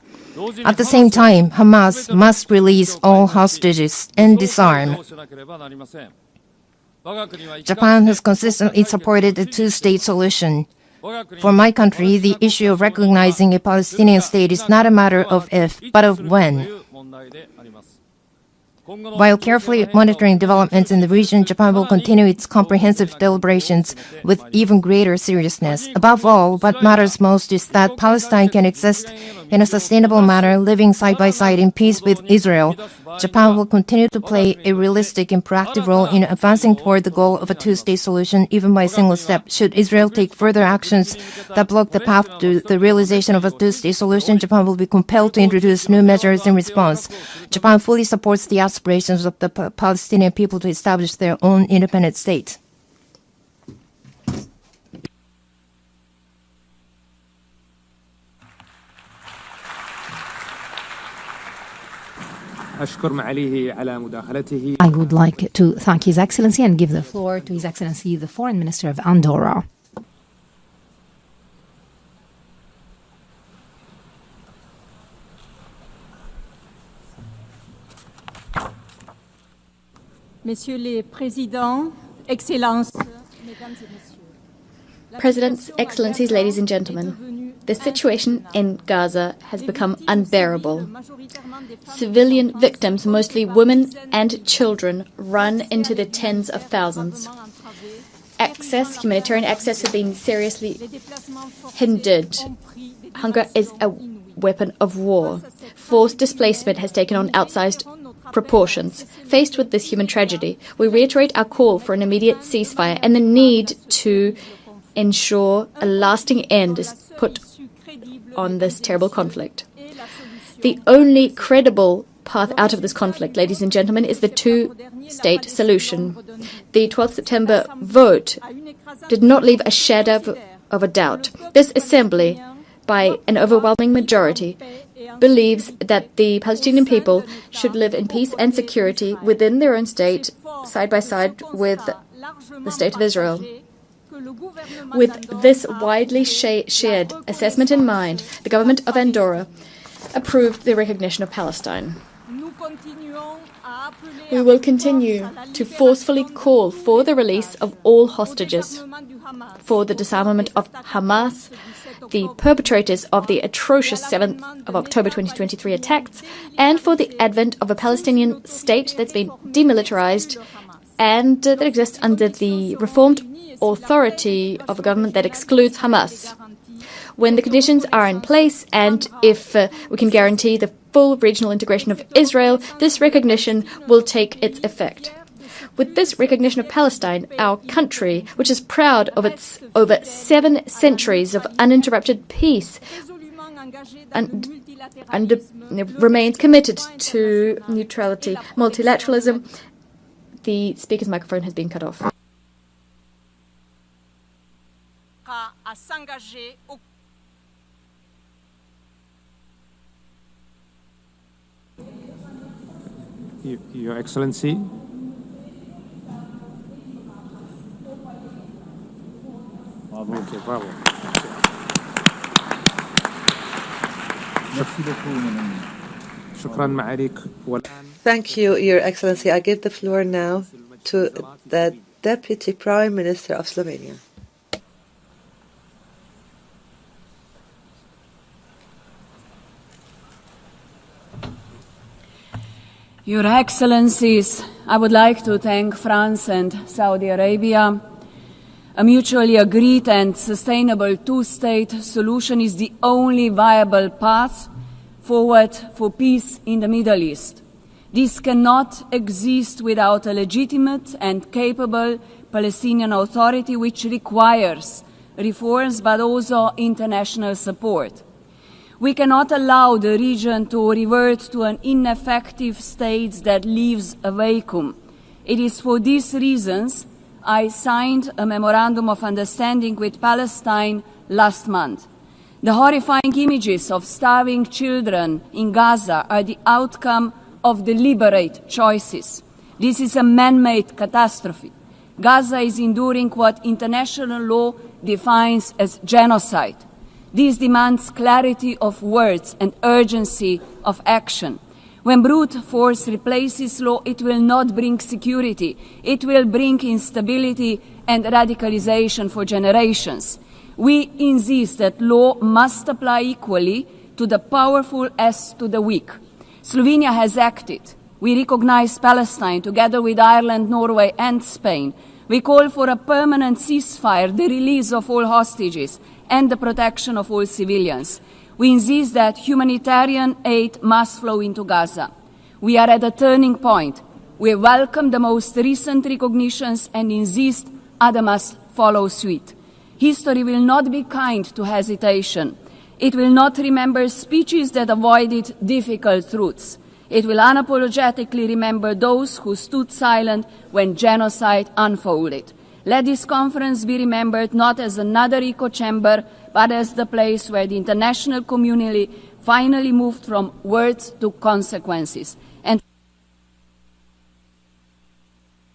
At the same time, Hamas must release all hostages and disarm. Japan has consistently supported a two-state solution. For my country, the issue of recognizing a Palestinian state is not a matter of if, but of when. While carefully monitoring developments in the region, Japan will continue its comprehensive deliberations with even greater seriousness. Above all, what matters most is that Palestine can exist in a sustainable manner, living side by side in peace with Israel. Japan will continue to play a realistic and proactive role in advancing toward the goal of a two-state solution, even by a single step. Should Israel take further actions that block the path to the realization of a two-state solution, Japan will be compelled to introduce new measures in response. Japan fully supports the aspirations of the Palestinian people to establish their own independent state. I would like to thank His Excellency and give the floor to His Excellency, the Foreign Minister of Andorra. Messieurs les Présidents, Excellences, Mesdames et Messieurs. Presidents, Excellencies, ladies and gentlemen, the situation in Gaza has become unbearable. Civilian victims, mostly women and children, run into the tens of thousands. Humanitarian access has been seriously hindered. Hunger is a weapon of war. Forced displacement has taken on outsized proportions. Faced with this human tragedy, we reiterate our call for an immediate ceasefire and the need to ensure a lasting end is put on this terrible conflict. The only credible path out of this conflict, ladies and gentlemen, is the two-state solution. The 12th September vote did not leave a shadow of a doubt. This assembly, by an overwhelming majority, believes that the Palestinian people should live in peace and security within their own state, side by side with the State of Israel. With this widely shared assessment in mind, the government of Andorra approved the recognition of Palestine. We will continue to forcefully call for the release of all hostages. for the disarmament of Hamas, the perpetrators of the atrocious 7th of October 2023 attacks, and for the advent of a Palestinian state that's been demilitarized and that exists under the reformed authority of a government that excludes Hamas. When the conditions are in place and if we can guarantee the full regional integration of Israel, this recognition will take its effect. With this recognition of Palestine, our country, which is proud of its over 7 centuries of uninterrupted peace, and remains committed to neutrality, multilateralism. The speaker's microphone has been cut off. Your Excellency. Okay, bravo. Thank you, Your Excellency. I give the floor now to the Deputy Prime Minister of Slovenia. Your Excellencies, I would like to thank France and Saudi Arabia. A mutually agreed and sustainable two-state solution is the only viable path forward for peace in the Middle East. This cannot exist without a legitimate and capable Palestinian Authority, which requires reforms but also international support. We cannot allow the region to revert to an ineffective state that leaves a vacuum. It is for these reasons I signed a memorandum of understanding with Palestine last month. The horrifying images of starving children in Gaza are the outcome of deliberate choices. This is a man-made catastrophe. Gaza is enduring what international law defines as genocide. This demands clarity of words and urgency of action. When brute force replaces law, it will not bring security. It will bring instability and radicalization for generations. We insist that law must apply equally to the powerful as to the weak. Slovenia has acted. We recognize Palestine together with Ireland, Norway and Spain. We call for a permanent ceasefire, the release of all hostages and the protection of all civilians. We insist that humanitarian aid must flow into Gaza. We are at a turning point. We welcome the most recent recognitions and insist others must follow suit. History will not be kind to hesitation. It will not remember speeches that avoided difficult truths. It will unapologetically remember those who stood silent when genocide unfolded. Let this conference be remembered not as another echo chamber, but as the place where the international community finally moved from words to consequences. And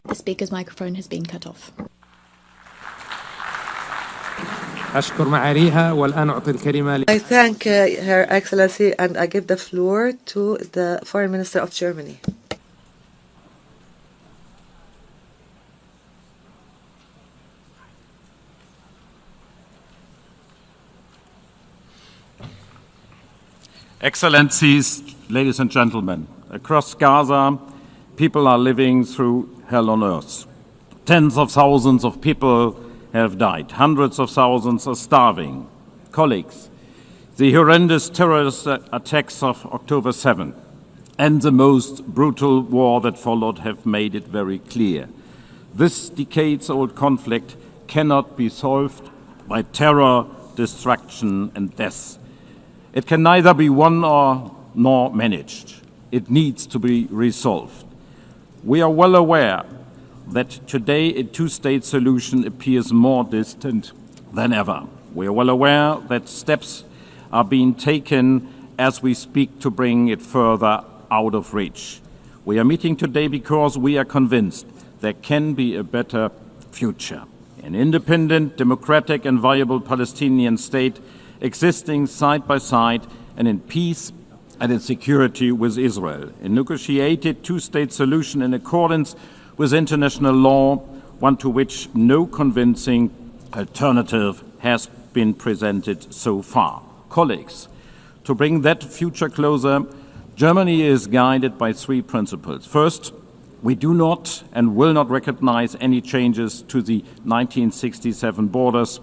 the speaker's microphone has been cut off. I thank Her Excellency and I give the floor to the Foreign Minister of Germany. Excellencies, ladies and gentlemen, across Gaza, people are living through hell on earth. Tens of thousands of people have died. Hundreds of thousands are starving. Colleagues, the horrendous terrorist attacks of October 7 and the most brutal war that followed have made it very clear. This decades-old conflict cannot be solved by terror, destruction and death. It can neither be won nor managed. It needs to be resolved. We are well aware that today a two-state solution appears more distant than ever. We are well aware that steps are being taken as we speak to bring it further out of reach. We are meeting today because we are convinced there can be a better future. An independent, democratic and viable Palestinian state existing side by side and in peace and in security with Israel. A negotiated two-state solution in accordance with international law, one to which no convincing alternative has been presented so far. Colleagues, to bring that future closer, Germany is guided by three principles. First, we do not and will not recognize any changes to the 1967 borders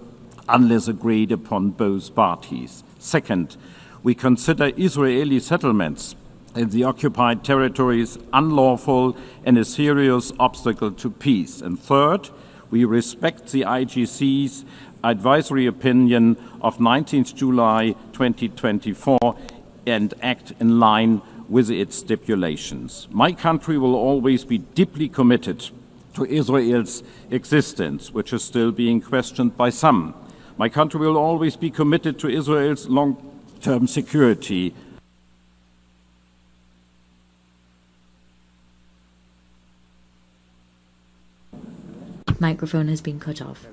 unless agreed upon both parties. Second, we consider Israeli settlements in the occupied territories unlawful and a serious obstacle to peace. And third, we respect the IGC's advisory opinion of 19th July 2024 and act in line with its stipulations. My country will always be deeply committed to Israel's existence, which is still being questioned by some. My country will always be committed to Israel's long-term security. Microphone has been cut off.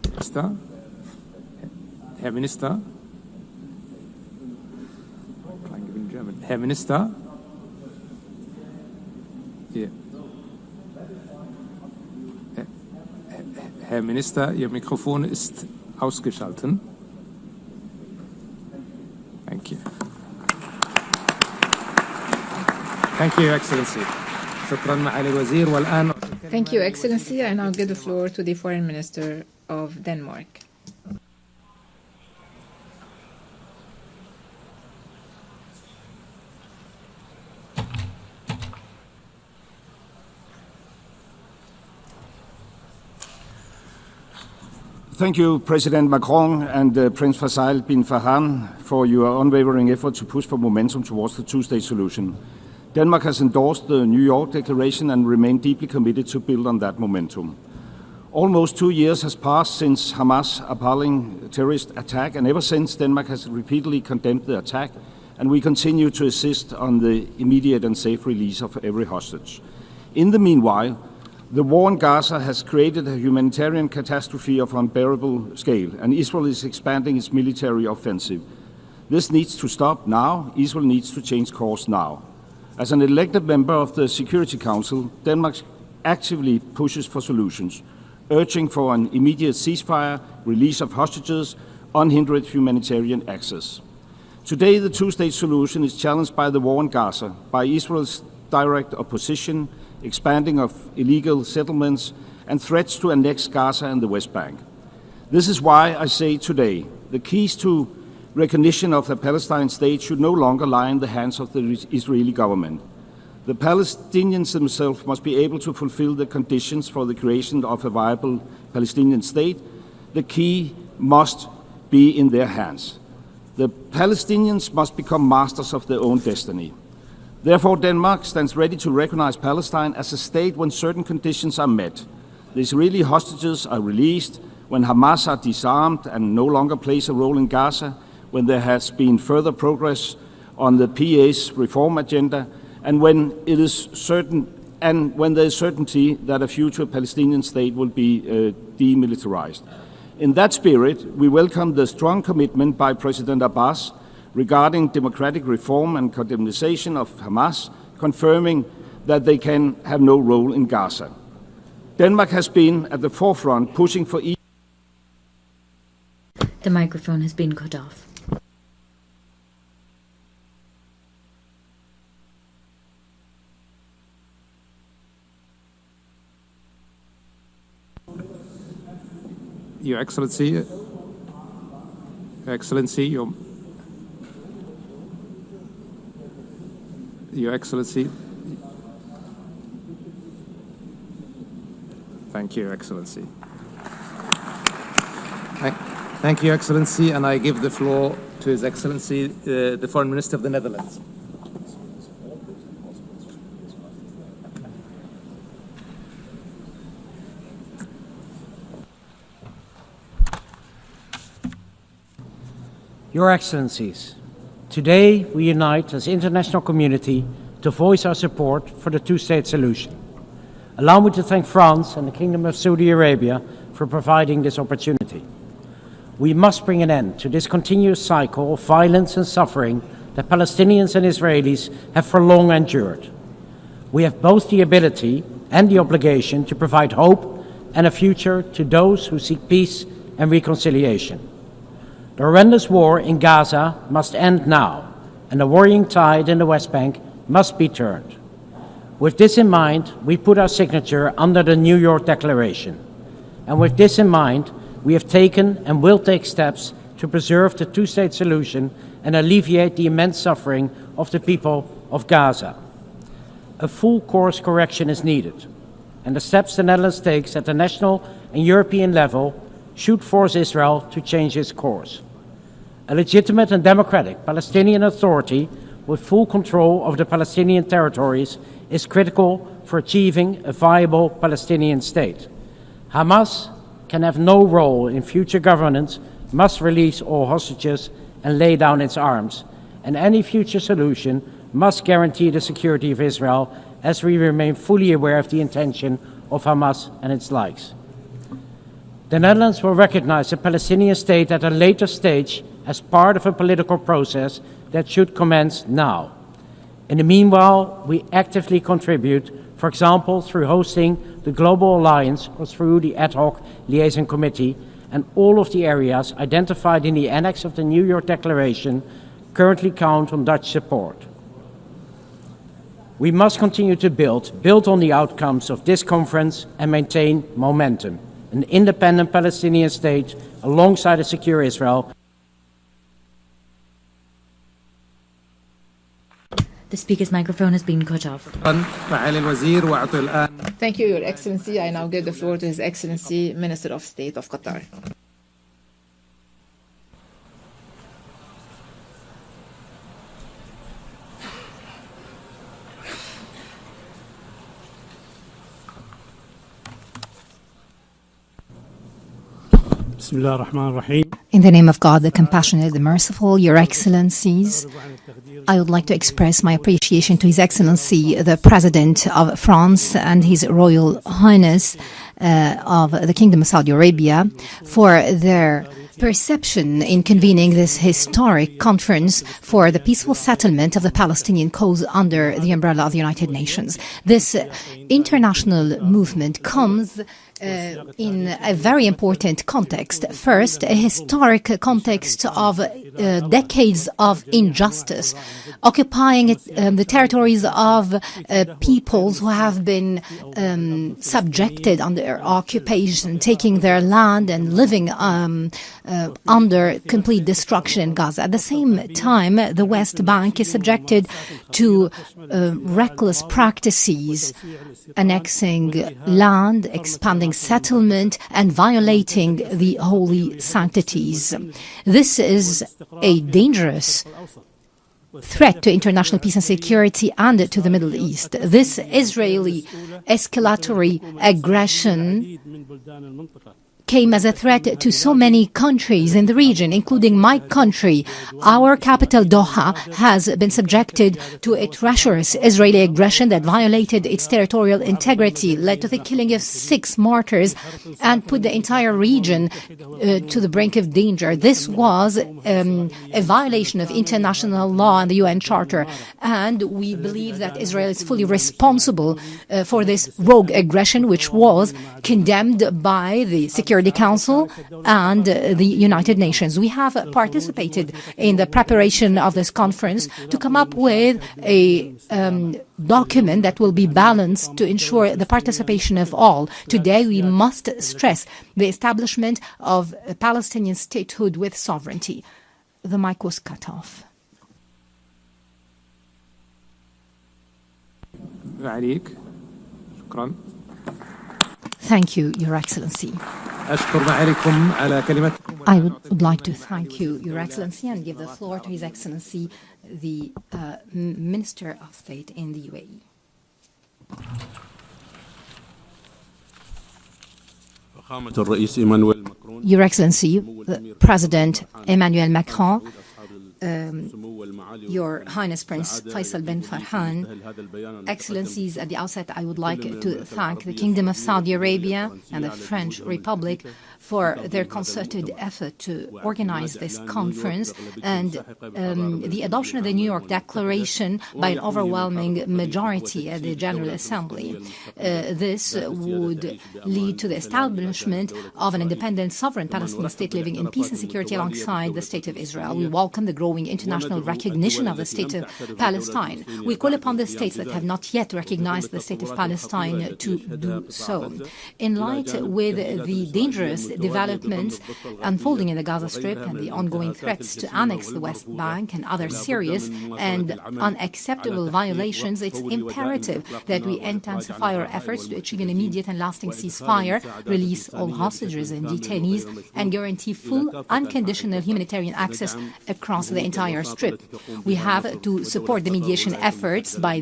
Herr Minister. Herr Minister. Hier. Herr Minister, Ihr Mikrofon ist ausgeschaltet. Thank you. Thank you, Your Excellency. شكرا معالي الوزير والآن. Thank you, Excellency. I now give the floor to the Foreign Minister of Denmark. Thank you, President Macron and Prince Faisal bin Farhan, for your unwavering effort to push for momentum towards the two-state solution. Denmark has endorsed the New York Declaration and remained deeply committed to build on that momentum. Almost 2 years has passed since Hamas' appalling terrorist attack, and ever since Denmark has repeatedly condemned the attack, and we continue to insist on the immediate and safe release of every hostage. In the meanwhile, the war in Gaza has created a humanitarian catastrophe of unbearable scale, and Israel is expanding its military offensive. This needs to stop now. Israel needs to change course now. As an elected member of the Security Council, Denmark actively pushes for solutions, urging for an immediate ceasefire, release of hostages, unhindered humanitarian access. Today, the two-state solution is challenged by the war in Gaza, by Israel's direct opposition, expanding of illegal settlements, and threats to annex Gaza and the West Bank. This is why I say today, the keys to recognition of the Palestinian state should no longer lie in the hands of the Israeli government. The Palestinians themselves must be able to fulfill the conditions for the creation of a viable Palestinian state. The key must be in their hands. The Palestinians must become masters of their own destiny. Therefore, Denmark stands ready to recognize Palestine as a state when certain conditions are met. The Israeli hostages are released, when Hamas are disarmed and no longer plays a role in Gaza, when there has been further progress on the PA's reform agenda, and when it is certain, and when there is certainty that a future Palestinian state will be demilitarized. In that spirit, we welcome the strong commitment by President Abbas regarding democratic reform and condemnation of Hamas, confirming that they can have no role in Gaza. Denmark has been at the forefront pushing for The microphone has been cut off. Your Excellency, Your Excellency. Thank you, Your Excellency. Thank you, Your Excellency, and I give the floor to His Excellency, the Foreign Minister of the Netherlands. Your Excellencies, today we unite as international community to voice our support for the two-state solution. Allow me to thank France and the Kingdom of Saudi Arabia for providing this opportunity. We must bring an end to this continuous cycle of violence and suffering that Palestinians and Israelis have for long endured. We have both the ability and the obligation to provide hope and a future to those who seek peace and reconciliation. The horrendous war in Gaza must end now, and the worrying tide in the West Bank must be turned. With this in mind, we put our signature under the New York Declaration. And with this in mind, we have taken and will take steps to preserve the two-state solution and alleviate the immense suffering of the people of Gaza. A full course correction is needed, and the steps the Netherlands takes at the national and European level should force Israel to change its course. A legitimate and democratic Palestinian Authority with full control of the Palestinian territories is critical for achieving a viable Palestinian state. Hamas can have no role in future governance, must release all hostages and lay down its arms, and any future solution must guarantee the security of Israel, as we remain fully aware of the intention of Hamas and its likes. The Netherlands will recognize the Palestinian state at a later stage as part of a political process that should commence now. In the meanwhile, we actively contribute, for example, through hosting the Global Alliance or through the Ad Hoc Liaison Committee, and all of the areas identified in the annex of the New York Declaration currently count on Dutch support. We must continue to build on the outcomes of this conference and maintain momentum. An independent Palestinian state alongside a secure Israel. The speaker's microphone has been cut off. Thank you, Your Excellency. I now give the floor to His Excellency, Minister of State of Qatar. In the name of God, the compassionate, the merciful, Your Excellencies, I would like to express my appreciation to His Excellency, the President of France, and His Royal Highness of the Kingdom of Saudi Arabia for their perception in convening this historic conference for the peaceful settlement of the Palestinian cause under the umbrella of the United Nations. This international movement comes in a very important context. First, a historic context of decades of injustice, occupying the territories of peoples who have been subjected under occupation, taking their land and living under complete destruction in Gaza. At the same time, the West Bank is subjected to reckless practices, annexing land, expanding settlement, and violating the holy sanctities. This is a dangerous threat to international peace and security and to the Middle East. This Israeli escalatory aggression came as a threat to so many countries in the region, including my country. Our capital, Doha, has been subjected to a treacherous Israeli aggression that violated its territorial integrity, led to the killing of 6 martyrs, and put the entire region to the brink of danger. This was a violation of international law and the UN Charter, and we believe that Israel is fully responsible for this rogue aggression, which was condemned by the Security Council and the United Nations. We have participated in the preparation of this conference to come up with a document that will be balanced to ensure the participation of all. Today, we must stress the establishment of a Palestinian statehood with sovereignty. The mic was cut off. Thank you, Your Excellency. I would like to thank you, Your Excellency, and give the floor to His Excellency, the Minister of State in the UAE. Your Excellency, President Emmanuel Macron, Your Highness Prince Faisal bin Farhan, Excellencies, at the outset I would like to thank the Kingdom of Saudi Arabia and the French Republic for their concerted effort to organize this conference and the adoption of the New York Declaration by an overwhelming majority at the General Assembly. This would lead to the establishment of an independent, sovereign Palestinian state living in peace and security alongside the State of Israel. We welcome the growing international recognition of the State of Palestine. We call upon the states that have not yet recognized the State of Palestine to do so. In light with the dangerous developments unfolding in the Gaza Strip and the ongoing threats to annex the West Bank and other serious and unacceptable violations, it's imperative that we intensify our efforts to achieve an immediate and lasting ceasefire, release all hostages and detainees, and guarantee full, unconditional humanitarian access across the entire Strip. We have to support the mediation efforts by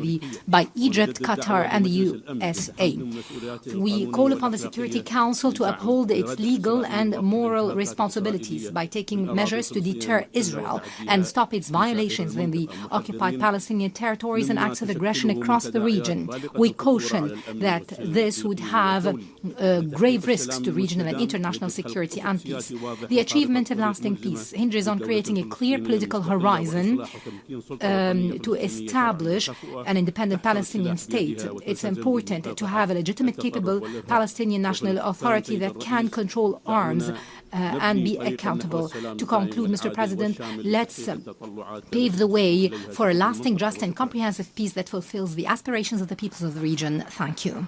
Egypt, Qatar, and the USA. We call upon the Security Council to uphold its legal and moral responsibilities by taking measures to deter Israel and stop its violations in the occupied Palestinian territories and acts of aggression across the region. We caution that this would have grave risks to regional and international security and peace. The achievement of lasting peace hinges on creating a clear political horizon to establish an independent Palestinian state. It's important to have a legitimate, capable Palestinian national authority that can control arms and be accountable. To conclude, Mr. President, let's pave the way for a lasting, just and comprehensive peace that fulfills the aspirations of the peoples of the region. Thank you.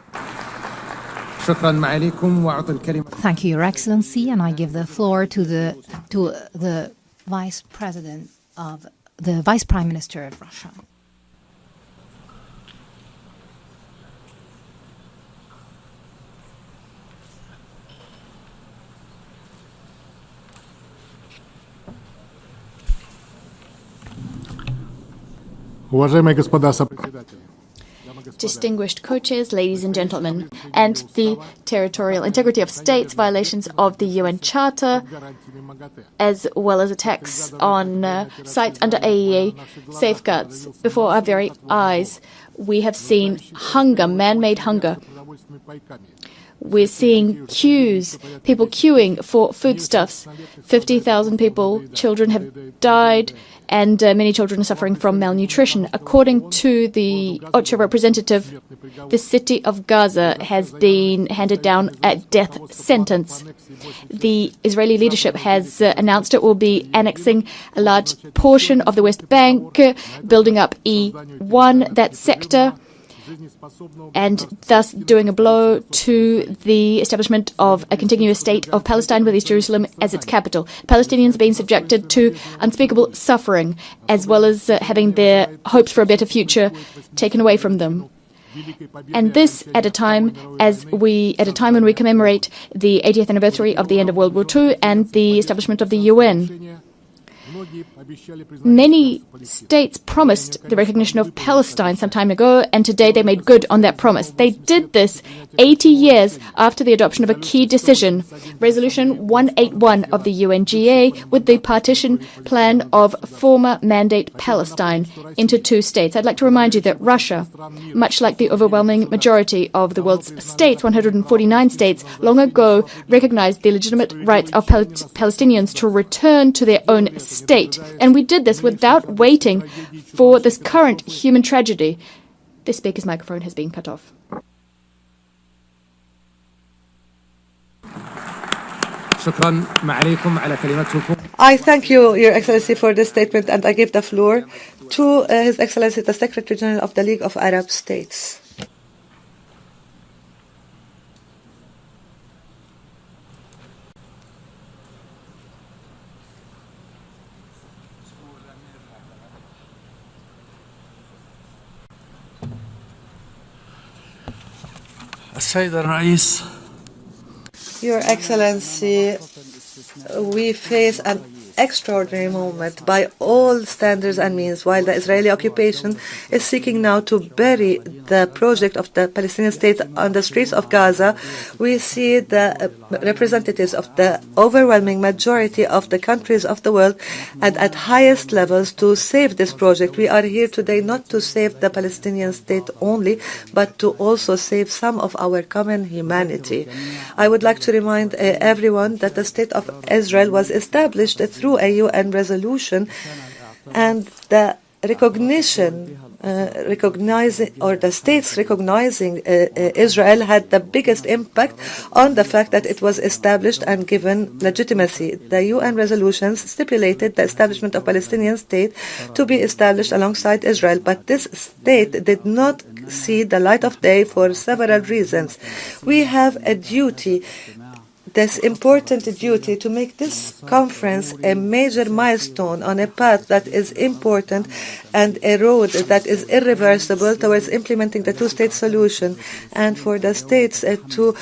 Thank you, Your Excellency, and I give the floor to the Vice President of the Vice Prime Minister of Russia. Distinguished co-chairs, ladies and gentlemen, and the territorial integrity of states, violations of the UN Charter, as well as attacks on sites under AEA safeguards. Before our very eyes, we have seen hunger, man-made hunger. We're seeing queues, people queuing for foodstuffs. 50,000 people, children have died, and many children are suffering from malnutrition. According to the OCHA representative, the city of Gaza has been handed down a death sentence. The Israeli leadership has announced it will be annexing a large portion of the West Bank, building up E1, that sector, and thus doing a blow to the establishment of a continuous state of Palestine with East Jerusalem as its capital. Palestinians being subjected to unspeakable suffering, as well as having their hopes for a better future taken away from them. And this at a time when we commemorate the 80th anniversary of the end of World War II and the establishment of the UN. Many states promised the recognition of Palestine some time ago, and today they made good on that promise. They did this 80 years after the adoption of a key decision, Resolution 181 of the UNGA, with the partition plan of former Mandate Palestine into two states. I'd like to remind you that Russia, much like the overwhelming majority of the world's states, 149 states, long ago recognized the legitimate rights of Palestinians to return to their own state. And we did this without waiting for this current human tragedy. The speaker's microphone has been cut off. I thank you, Your Excellency, for this statement, and I give the floor to His Excellency, the Secretary General of the League of Arab States. Your Excellency, we face an extraordinary moment by all standards and means, while the Israeli occupation is seeking now to bury the project of the Palestinian state on the streets of Gaza. We see the representatives of the overwhelming majority of the countries of the world and at highest levels to save this project. We are here today not to save the Palestinian state only, but to also save some of our common humanity. I would like to remind everyone that the State of Israel was established through a UN resolution, and the the states recognizing Israel had the biggest impact on the fact that it was established and given legitimacy. The UN resolutions stipulated the establishment of Palestinian state to be established alongside Israel, but this state did not see the light of day for several reasons. We have a duty, this important duty, to make this conference a major milestone on a path that is important and a road that is irreversible towards implementing the two-state solution, and for the states to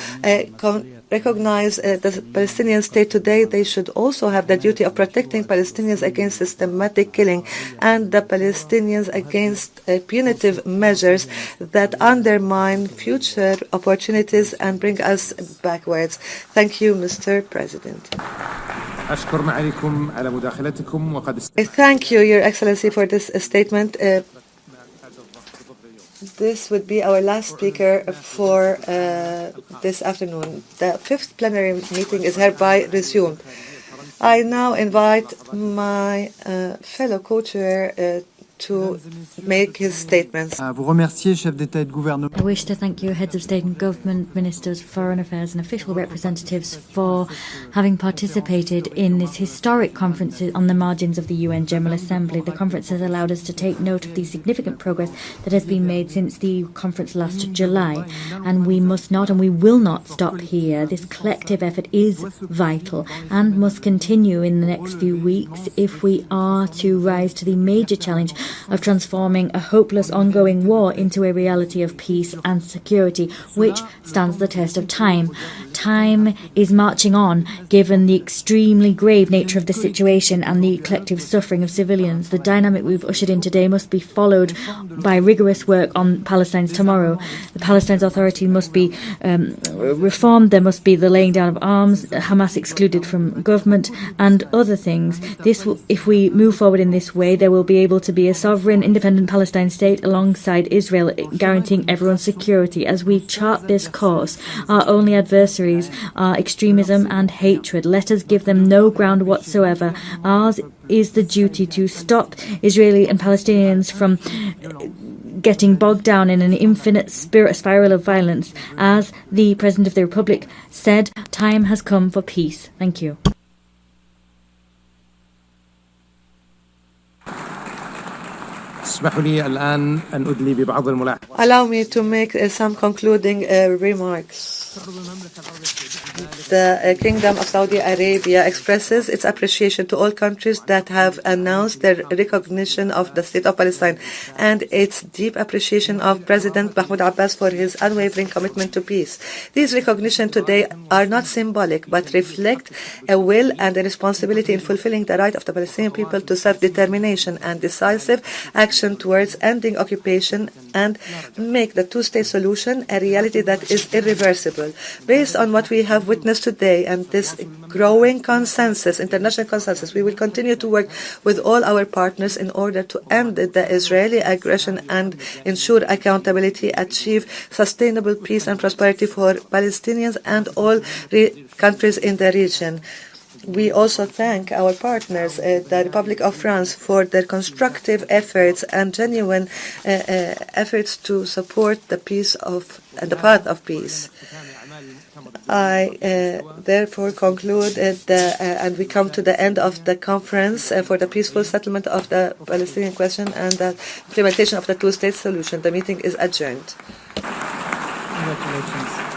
recognize the Palestinian state today. They should also have the duty of protecting Palestinians against systematic killing and the Palestinians against punitive measures that undermine future opportunities and bring us backwards. Thank you, Mr. President. I thank you, Your Excellency, for this statement. This would be our last speaker for this afternoon. The fifth plenary meeting is hereby resumed. I now invite my fellow co-chair to make his statements. I wish to thank you, heads of state and government, ministers, foreign affairs and official representatives for having participated in this historic conference on the margins of the UN General Assembly. The conference has allowed us to take note of the significant progress that has been made since the conference last July, and we must not and we will not stop here. This collective effort is vital and must continue in the next few weeks if we are to rise to the major challenge of transforming a hopeless ongoing war into a reality of peace and security, which stands the test of time. Time is marching on, given the extremely grave nature of the situation and the collective suffering of civilians. The dynamic we've ushered in today must be followed by rigorous work on Palestine's tomorrow. The Palestinian Authority must be reformed. There must be the laying down of arms, Hamas excluded from government, and other things. If we move forward in this way, there will be able to be a sovereign, independent Palestine state alongside Israel, guaranteeing everyone's security. As we chart this course, our only adversaries are extremism and hatred. Let us give them no ground whatsoever. Ours is the duty to stop Israeli and Palestinians from getting bogged down in an infinite spiral of violence. As the President of the Republic said, time has come for peace. Thank you. Allow me to make some concluding remarks. The Kingdom of Saudi Arabia expresses its appreciation to all countries that have announced their recognition of the State of Palestine and its deep appreciation of President Mahmoud Abbas for his unwavering commitment to peace. These recognitions today are not symbolic but reflect a will and a responsibility in fulfilling the right of the Palestinian people to self-determination and decisive action towards ending occupation and make the two-state solution a reality that is irreversible. Based on what we have witnessed today and this growing consensus, international consensus, we will continue to work with all our partners in order to end the Israeli aggression and ensure accountability, achieve sustainable peace and prosperity for Palestinians and all countries in the region. We also thank our partners, the Republic of France, for their constructive efforts and genuine efforts to support the peace and the path of peace. I therefore conclude and we come to the end of the conference for the peaceful settlement of the Palestinian question and the implementation of the two-state solution. The meeting is adjourned. Congratulations.